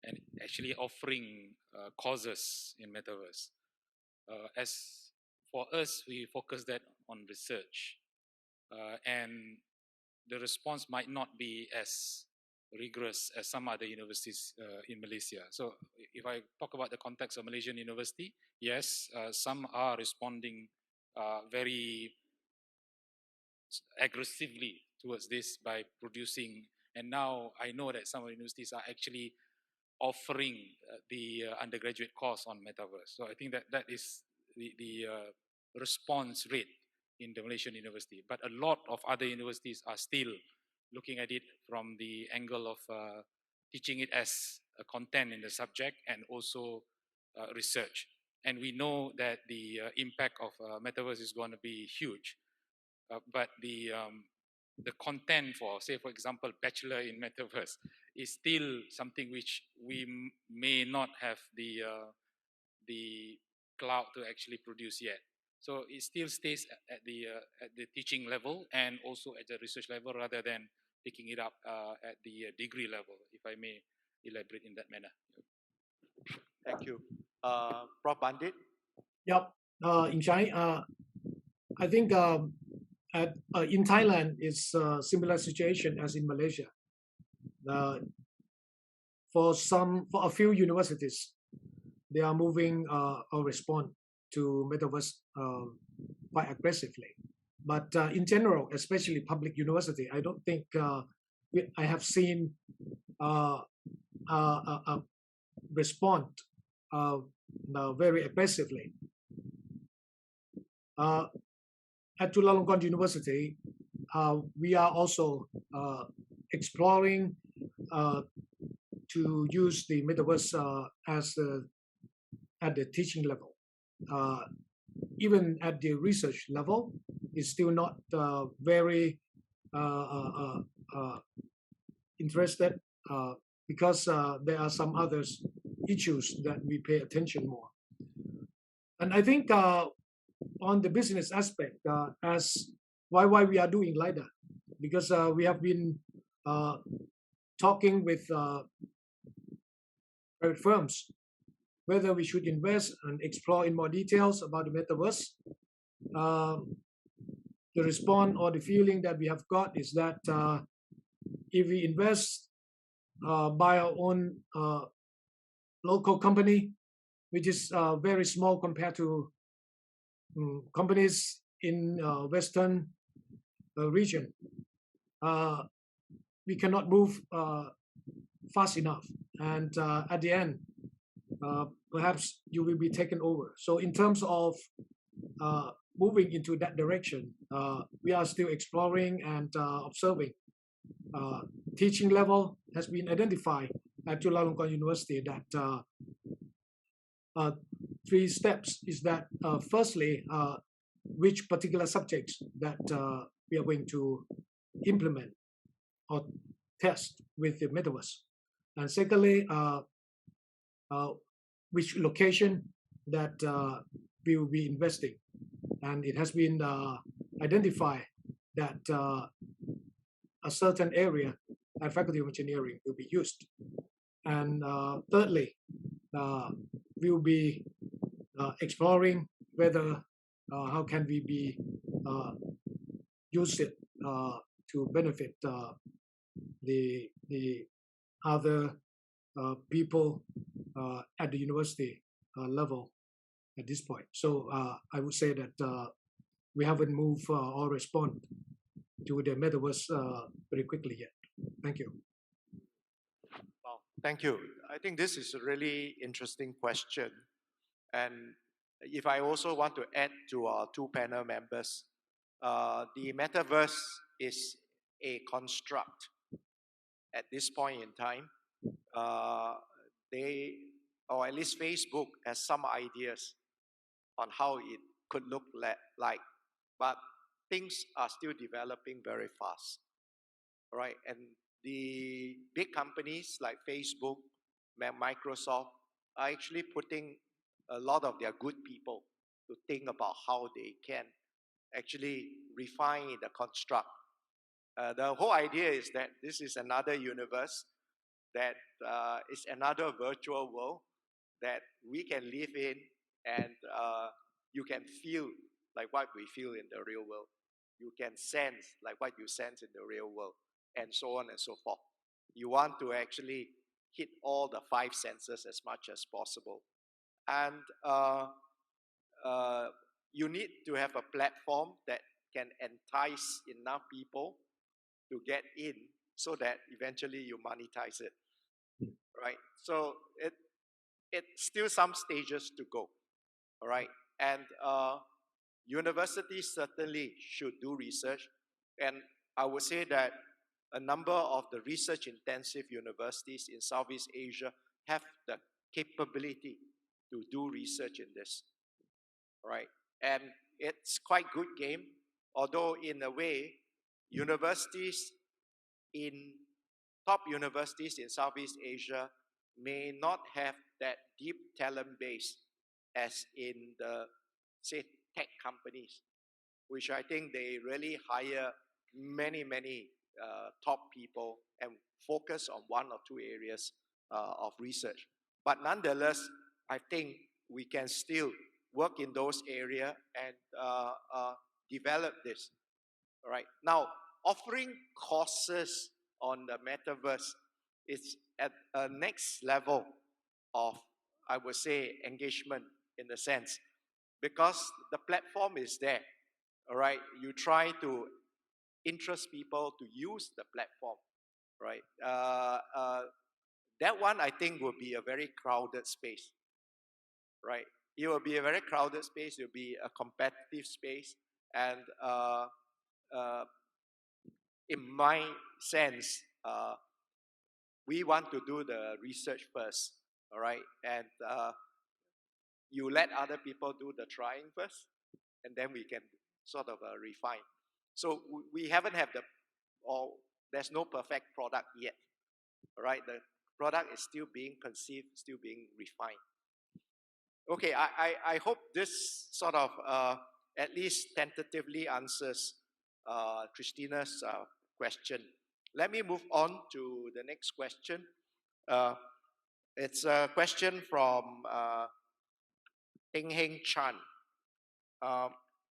and actually offering courses in metaverse. As for us, we focus that on research, and the response might not be as rigorous as some other universities in Malaysia. So if I talk about the context of Malaysian university, yes, some are responding very aggressively towards this by producing, and now I know that some universities are actually offering the undergraduate course on metaverse. So I think that is the response rate in the Malaysian university. But a lot of other universities are still looking at it from the angle of teaching it as a content in the subject and also research. And we know that the impact of metaverse is going to be huge. But the content for, say, for example, bachelor in metaverse is still something which we may not have the cloud to actually produce yet. So it still stays at the teaching level and also at the research level rather than picking it up at the degree level, if I may elaborate in that manner. Thank you. Prof. Bundhit? Yep. In Chye, I think in Thailand, it's a similar situation as in Malaysia. For a few universities, they are moving or respond to metaverse quite aggressively. But in general, especially public university, I don't think I have seen respond very aggressively. At Chulalongkorn University, we are also exploring to use the metaverse at the teaching level. Even at the research level, it's still not very interested because there are some other issues that we pay attention more. And I think on the business aspect, as why we are doing like that, because we have been talking with private firms whether we should invest and explore in more details about the metaverse. The response or the feeling that we have got is that if we invest by our own local company, which is very small compared to companies in Western region, we cannot move fast enough. And at the end, perhaps you will be taken over. So in terms of moving into that direction, we are still exploring and observing. Teaching level has been identified at Chulalongkorn University that 3 steps is that firstly, which particular subjects that we are going to implement or test with the metaverse. And secondly, which location that we will be investing. And it has been identified that a certain area at Faculty of Engineering will be used. And thirdly, we will be exploring whether how can we be use it to benefit the other people at the university level at this point. So I would say that we haven't moved or respond to the metaverse very quickly yet. Thank you. Wow, thank you. I think this is a really interesting question. And if I also want to add to our 2 panel members, the metaverse is a construct at this point in time. They, or at least Facebook, has some ideas on how it could look like, but things are still developing very fast, right? And the big companies like Facebook, Microsoft are actually putting a lot of their good people to think about how they can actually refine the construct. The whole idea is that this is another universe, that is another virtual world that we can live in, and you can feel like what we feel in the real world. You can sense like what you sense in the real world, and so on and so forth. You want to actually hit all the 5 senses as much as possible. And you need to have a platform that can entice enough people to get in so that eventually you monetize it, right? So it's still some stages to go, all right? And universities certainly should do research. And I would say that a number of the research-intensive universities in Southeast Asia have the capability to do research in this, right? And it's quite good game, although in a way, universities in top universities in Southeast Asia may not have that deep talent base as in the, say, tech companies, which I think they really hire many top people and focus on 1 or 2 areas of research. But nonetheless, I think we can still work in those areas and develop this. All right. Now, offering courses on the metaverse is at a next level of, I would say, engagement in a sense, because the platform is there. All right. You try to interest people to use the platform, right? That one, I think, will be a very crowded space, right? It will be a very crowded space. It will be a competitive space. And in my sense, we want to do the research first, all right? And you let other people do the trying first, and then we can sort of refine. So we haven't had or there's no perfect product yet, all right? The product is still being conceived, still being refined. Okay, I hope this sort of at least tentatively answers Christina's question. Let me move on to the next question. It's a question from Eng Heng Chan.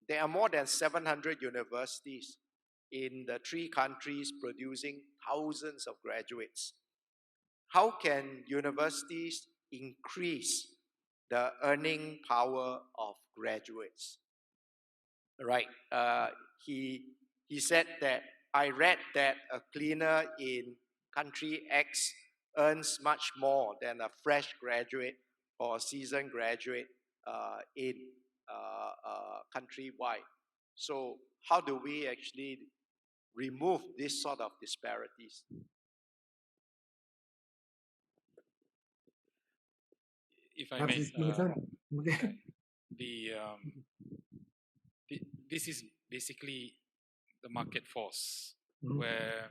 There are more than 700 universities in the 3 countries producing thousands of graduates. How can universities increase the earning power of graduates? Right. He said that I read that a cleaner in country X earns much more than a fresh graduate or a seasoned graduate in countrywide. So how do we actually remove this sort of disparities? If I may, this is basically the market force, where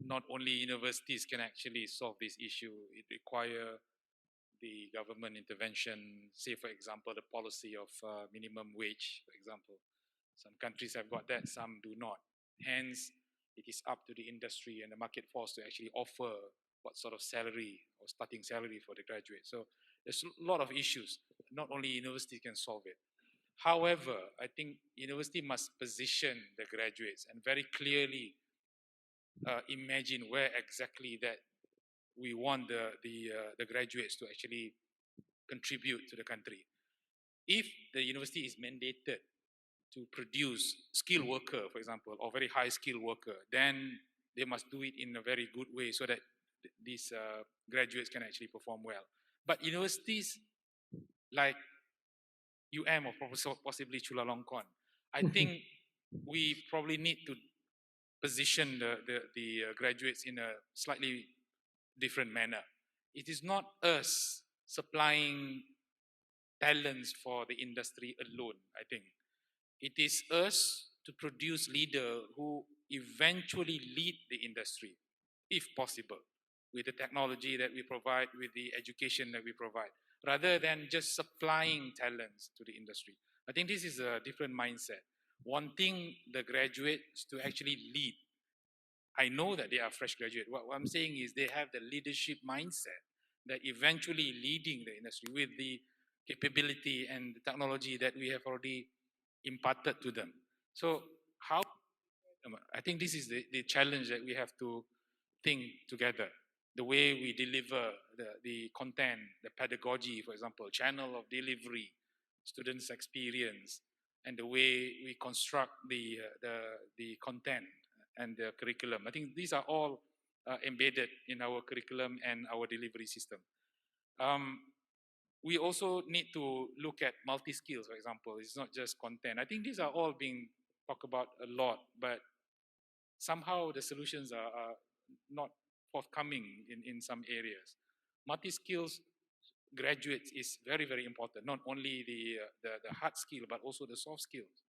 not only universities can actually solve this issue. It requires the government intervention. Say, for example, the policy of minimum wage, for example. Some countries have got that, some do not. Hence, it is up to the industry and the market force to actually offer what sort of salary or starting salary for the graduate. So there's a lot of issues. Not only university can solve it. However, I think university must position the graduates and very clearly imagine where exactly that we want the graduates to actually contribute to the country. If the university is mandated to produce skilled worker, for example, or very high skilled worker, then they must do it in a very good way so that these graduates can actually perform well. But universities like or possibly Chulalongkorn, I think we probably need to position the graduates in a slightly different manner. It is not us supplying talents for the industry alone, I think. It is us to produce leaders who eventually lead the industry, if possible, with the technology that we provide, with the education that we provide, rather than just supplying talents to the industry. I think this is a different mindset. Wanting the graduates to actually lead. I know that they are fresh graduates. What I'm saying is they have the leadership mindset that eventually leading the industry with the capability and the technology that we have already imparted to them. So how, I think this is the challenge that we have to think together. The way we deliver the content, the pedagogy, for example, channel of delivery, students' experience, and the way we construct the content and the curriculum. I think these are all embedded in our curriculum and our delivery system. We also need to look at multi-skills, for example. It's not just content. I think these are all being talked about a lot, but somehow the solutions are not forthcoming in some areas. Multi-skills graduates is very, very important. Not only the hard skill, but also the soft skills.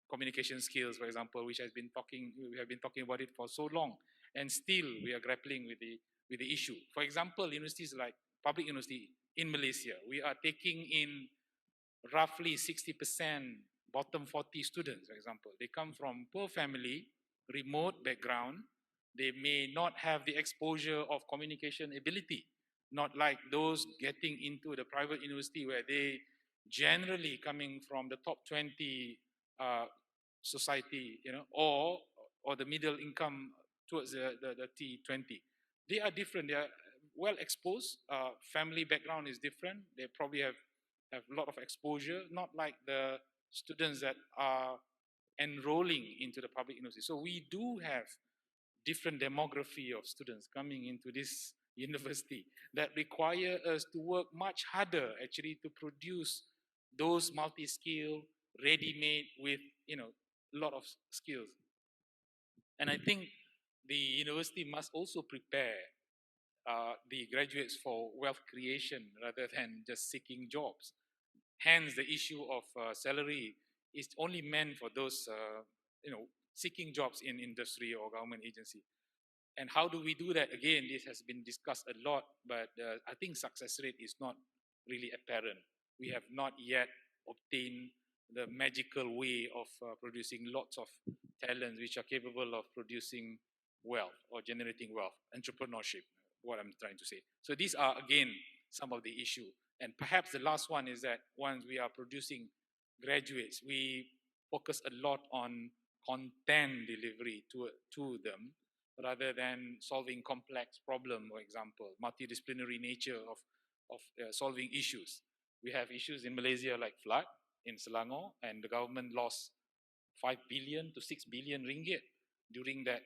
Communication skills, for example, we have been talking about it for so long, and still we are grappling with the issue. For example, universities like public university in Malaysia, we are taking in roughly 60% bottom 40 students, for example. They come from poor family, remote background. They may not have the exposure of communication ability, not like those getting into the private university where they generally coming from the top 20 society, or the middle income towards the T20. They are different. They are well exposed. Family background is different. They probably have a lot of exposure, not like the students that are enrolling into the public university. So we do have different demography of students coming into this university that require us to work much harder actually to produce those multi-skill, ready-made with a lot of skills. And I think the university must also prepare the graduates for wealth creation rather than just seeking jobs. Hence, the issue of salary is only meant for those seeking jobs in industry or government agency. And how do we do that? Again, this has been discussed a lot, but I think success rate is not really apparent. We have not yet obtained the magical way of producing lots of talents which are capable of producing wealth or generating wealth, entrepreneurship, what I'm trying to say. So these are, again, some of the issue. And perhaps the last one is that once we are producing graduates, we focus a lot on content delivery to them, rather than solving complex problem, for example, multidisciplinary nature of solving issues. We have issues in Malaysia like flood in Selangor, and the government lost 5 billion to 6 billion ringgit during that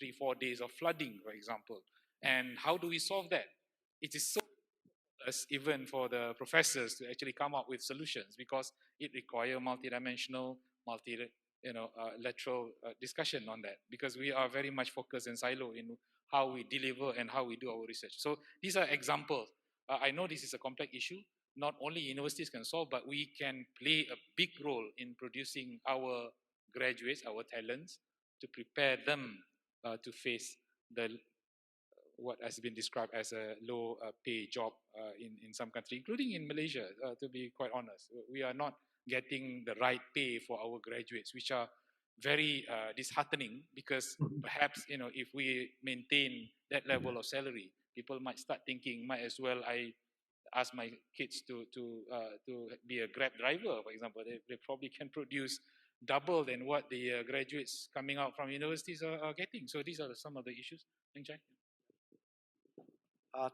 3-4 days of flooding, for example. And how do we solve that? It is so even for the professors to actually come up with solutions, because it requires multidimensional, lateral discussion on that, because we are very much focused and silo in how we deliver and how we do our research. So these are examples. I know this is a complex issue. Not only universities can solve, but we can play a big role in producing our graduates, our talents, to prepare them to face what has been described as a low pay job in some countries, including in Malaysia, to be quite honest. We are not getting the right pay for our graduates, which are very disheartening, because perhaps, if we maintain that level of salary, people might start thinking, might as well I ask my kids to be a Grab driver, for example. They probably can produce double than what the graduates coming out from universities are getting. So these are some of the issues. Thank you.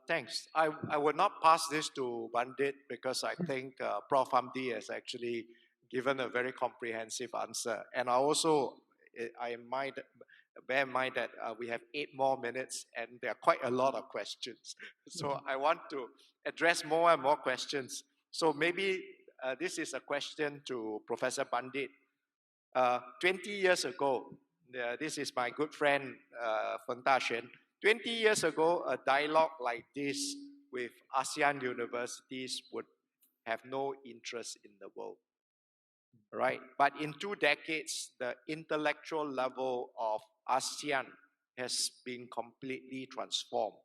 Thanks. I will not pass this to Bundhit because I think Prof. Hamdi has actually given a very comprehensive answer. And I might bear in mind that we have 8 more minutes and there are quite a lot of questions. So I want to address more and more questions. So maybe this is a question to Professor Bundhit. 20 years ago, this is my good friend Feng Daxuan. 20 years ago, a dialogue like this with ASEAN universities would have no interest in the world, right? But in 2 decades, the intellectual level of ASEAN has been completely transformed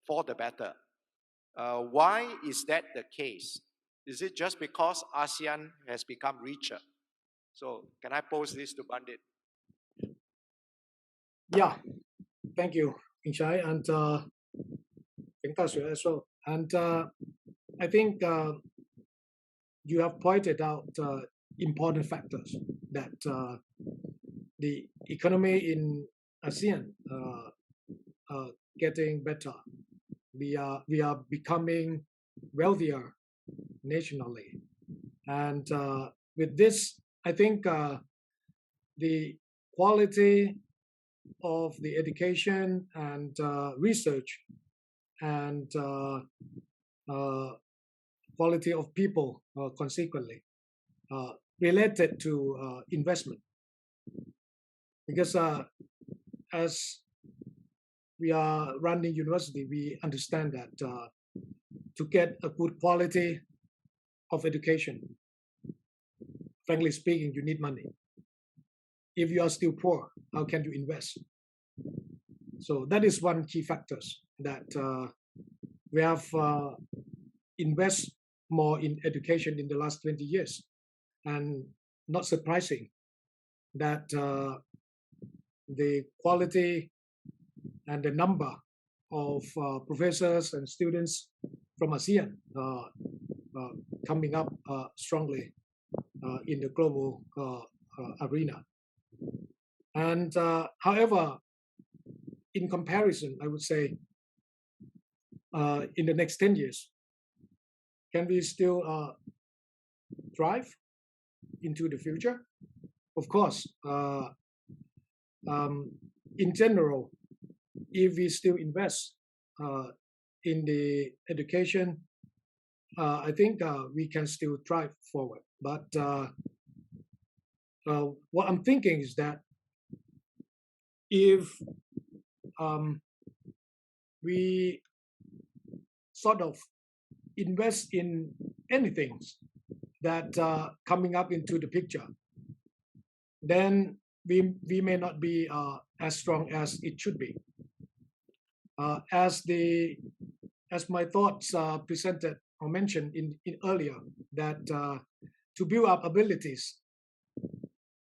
for the better. Why is that the case? Is it just because ASEAN has become richer? So can I pose this to Bundhit? Yeah, thank you, Chye, and Feng Daxuan as well. And I think you have pointed out important factors that the economy in ASEAN getting better. We are becoming wealthier nationally, and with this, I think the quality of the education and research and quality of people consequently related to investment. Because as we are running university, we understand that to get a good quality of education, frankly speaking, you need money. If you are still poor, how can you invest? So that is one key factors that we have invest more in education in the last 20 years. And not surprising that the quality and the number of professors and students from ASEAN coming up strongly in the global arena. And however, in comparison, I would say in the next 10 years, can we still thrive into the future? Of course, in general, if we still invest in the education, I think we can still drive forward. But what I'm thinking is that if we sort of invest in anything that coming up into the picture, then we may not be as strong as it should be. As my thoughts presented or mentioned in earlier, that to build up abilities,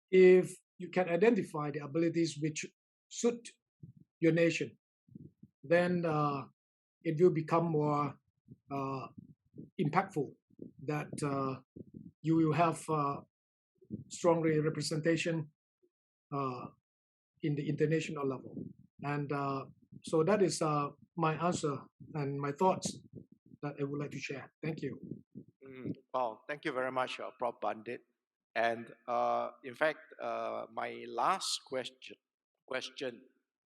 if you can identify the abilities which suit your nation, then it will become more impactful, that you will have stronger representation in the international level. And so that is my answer and my thoughts that I would like to share. Thank you. Wow, thank you very much, Prof. Bundhit. And in fact, my last question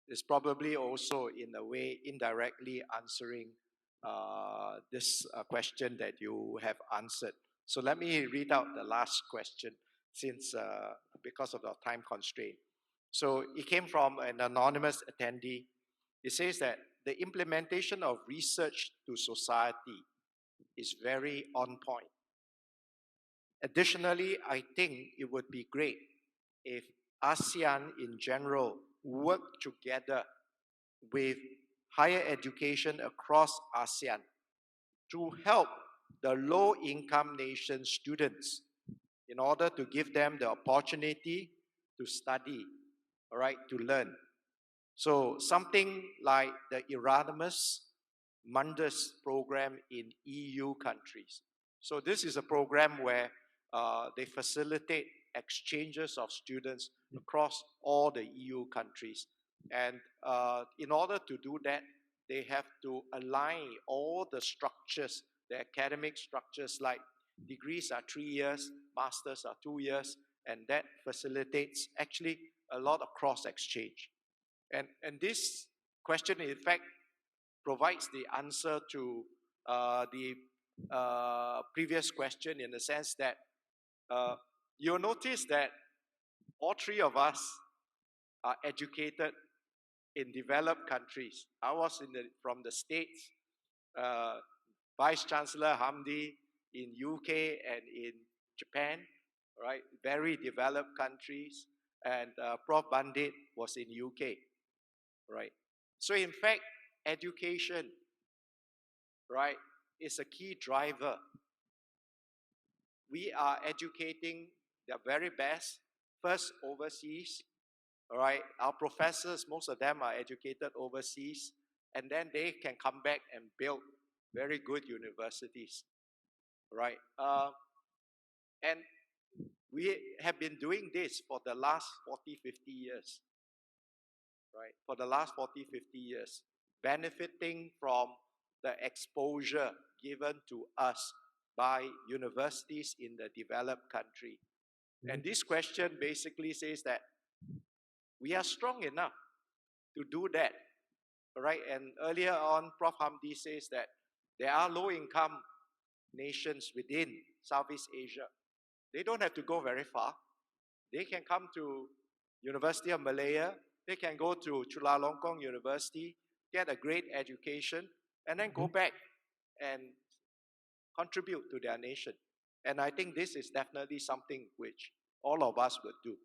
is probably also in a way indirectly answering this question that you have answered. So let me read out the last question since because of the time constraint. So it came from an anonymous attendee. It says that the implementation of research to society is very on point. Additionally, I think it would be great if ASEAN in general worked together with higher education across ASEAN to help the low-income nation students in order to give them the opportunity to study, all right, to learn. So something like the Erasmus Mundus program in EU countries. So this is a program where they facilitate exchanges of students across all the EU countries. And in order to do that, they have to align all the structures, the academic structures, like degrees are 3 years, masters are 2 years, and that facilitates actually a lot of cross-exchange. And this question, in fact, provides the answer to the previous question in the sense that you'll notice that all three of us are educated in developed countries. I was from the States, Vice-Chancellor Hamdi in UK and in Japan, right? Very developed countries, and Prof. Bundhit was in UK, right? So in fact, education, right, is a key driver. We are educating the very best, first overseas, all right? Our professors, most of them are educated overseas, and then they can come back and build very good universities, right? And we have been doing this for the last 40, 50 years, right? For the last 40, 50 years, benefiting from the exposure given to us by universities in the developed country. And this question basically says that we are strong enough to do that, right? And earlier on, Prof. Hamdi says that there are low-income nations within Southeast Asia. They don't have to go very far. They can come to University of Malaya. They can go to Chulalongkorn University, get a great education, and then go back and contribute to their nation. And I think this is definitely something which all of us would do.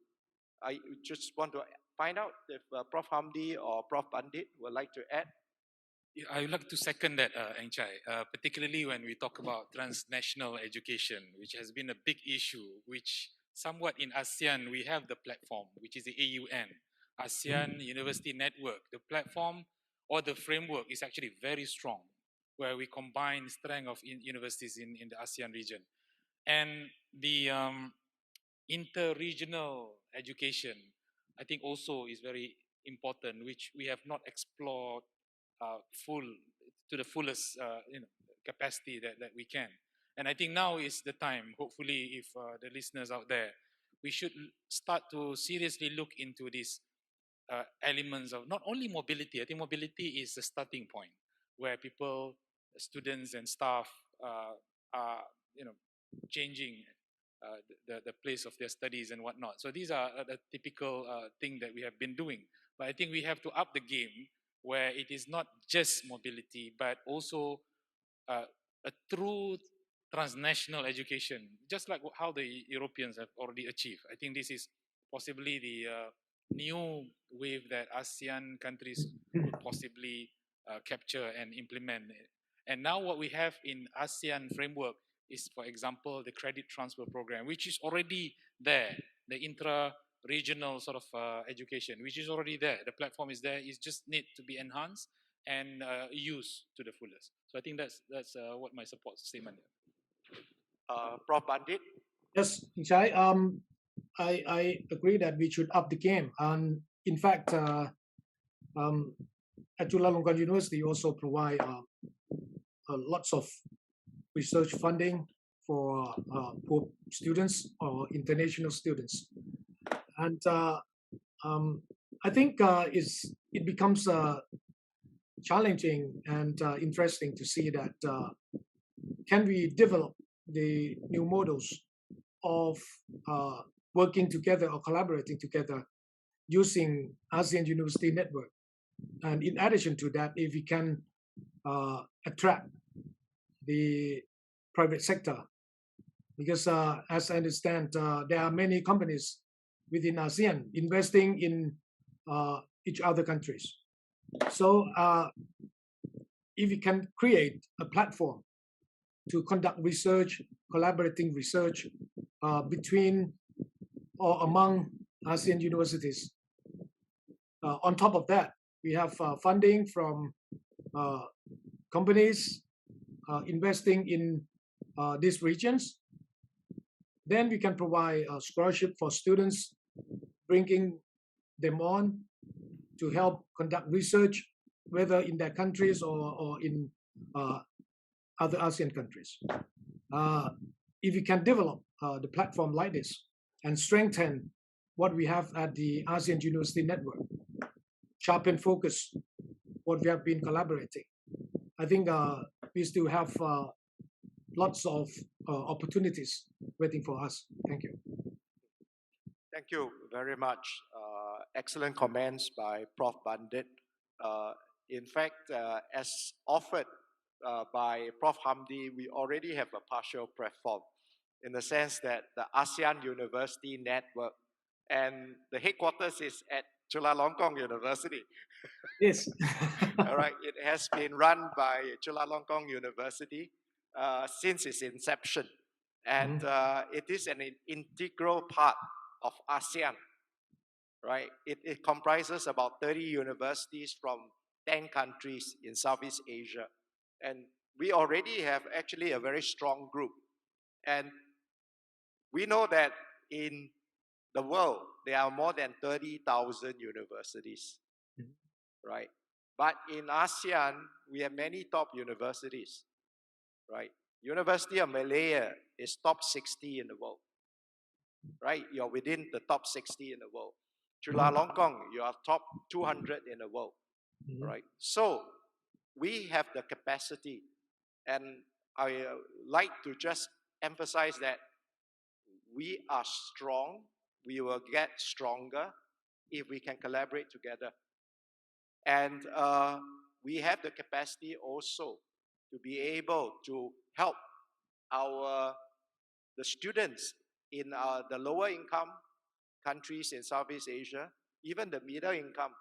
I just want to find out if Prof. Hamdi or Prof. Bundhit would like to add. Yeah, I would like to second that, Chye, particularly when we talk about transnational education, which has been a big issue, which somewhat in ASEAN, we have the platform, which is the AUN, ASEAN University Network. The platform or the framework is actually very strong, where we combine strength of universities in the ASEAN region. And the inter-regional education, I think also is very important, which we have not explored to the fullest capacity that we can. And I think now is the time, hopefully, if the listeners out there, we should start to seriously look into these elements of not only mobility. I think mobility is the starting point where people, students and staff are changing the place of their studies and whatnot. So these are the typical thing that we have been doing. But I think we have to up the game where it is not just mobility, but also a true transnational education, just like how the Europeans have already achieved. I think this is possibly the new wave that ASEAN countries could possibly capture and implement. And now what we have in ASEAN framework is, for example, the credit transfer program, which is already there, the intra-regional sort of education, which is already there. The platform is there. It just need to be enhanced and used to the fullest. So I think that's what my support statement is. Prof. Bundhit? Yes, Chye, I agree that we should up the game. And in fact, at Chulalongkorn University, also provide lots of research funding for poor students or international students. And I think it's it becomes challenging and interesting to see that can we develop the new models of working together or collaborating together using ASEAN University Network. And in addition to that, if we can attract the private sector, because as I understand, there are many companies within ASEAN investing in each other countries. So if we can create a platform to conduct research, collaborating research between or among ASEAN universities. On top of that, we have funding from companies investing in these regions. Then we can provide a scholarship for students, bringing them on to help conduct research, whether in their countries or in other ASEAN countries. If we can develop the platform like this and strengthen what we have at the ASEAN University Network, sharpen focus, what we have been collaborating, I think we still have lots of opportunities waiting for us. Thank you. Thank you very much. Excellent comments by Prof. Bundhit. In fact, as offered by Prof. Hamdi, we already have a partial platform in the sense that the ASEAN University Network, and the headquarters is at Chulalongkorn University. Yes. All right. It has been run by Chulalongkorn University since its inception. And it is an integral part of ASEAN, right? It comprises about 30 universities from 10 countries in Southeast Asia. And we already have actually a very strong group. And we know that in the world, there are more than 30,000 universities, right? But in ASEAN, we have many top universities, right? University of Malaya is top 60 in the world, right? You're within the top 60 in the world. Chulalongkorn, you are top 200 in the world, right? So we have the capacity, and I like to just emphasize that we are strong. We will get stronger if we can collaborate together. And we have the capacity also to be able to help the students in the lower income countries in Southeast Asia, even the middle income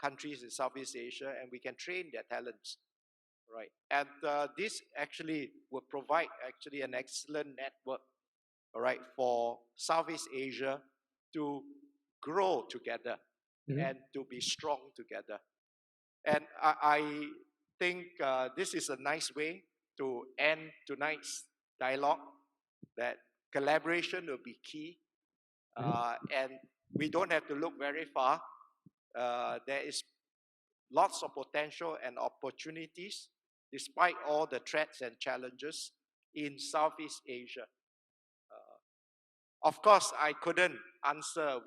countries in Southeast Asia, and we can train their talents, right? And this actually will provide actually an excellent network, all right, for Southeast Asia to grow together and to be strong together. And I think this is a nice way to end tonight's dialogue, that collaboration will be key. And we don't have to look very far. There is lots of potential and opportunities despite all the threats and challenges in Southeast Asia. Of course, we couldn't answer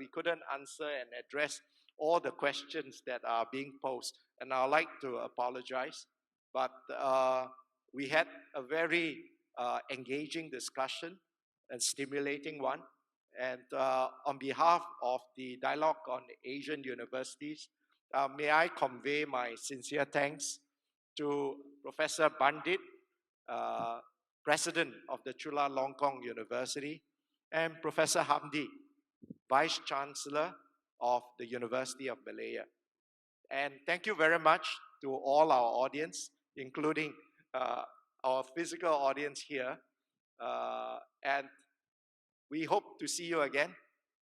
and address all the questions that are being posed, and I'd like to apologize. But we had a very engaging discussion and stimulating one. And on behalf of the Dialogue on Asian Universities, may I convey my sincere thanks to Professor Bundhit, President of the Chulalongkorn University, and Professor Hamdi, Vice-Chancellor of the University of Malaya. And thank you very much to all our audience, including our physical audience here. And we hope to see you again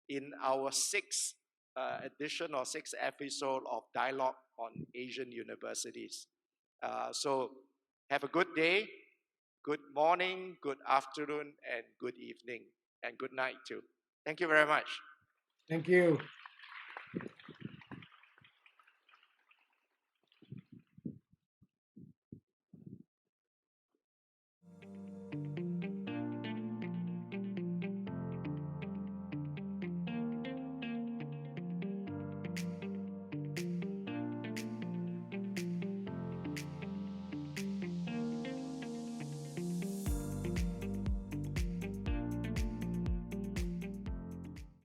in our sixth edition or sixth episode of Dialogue on Asian Universities. So have a good day, good morning, good afternoon, and good evening, and good night too. Thank you very much. Thank you.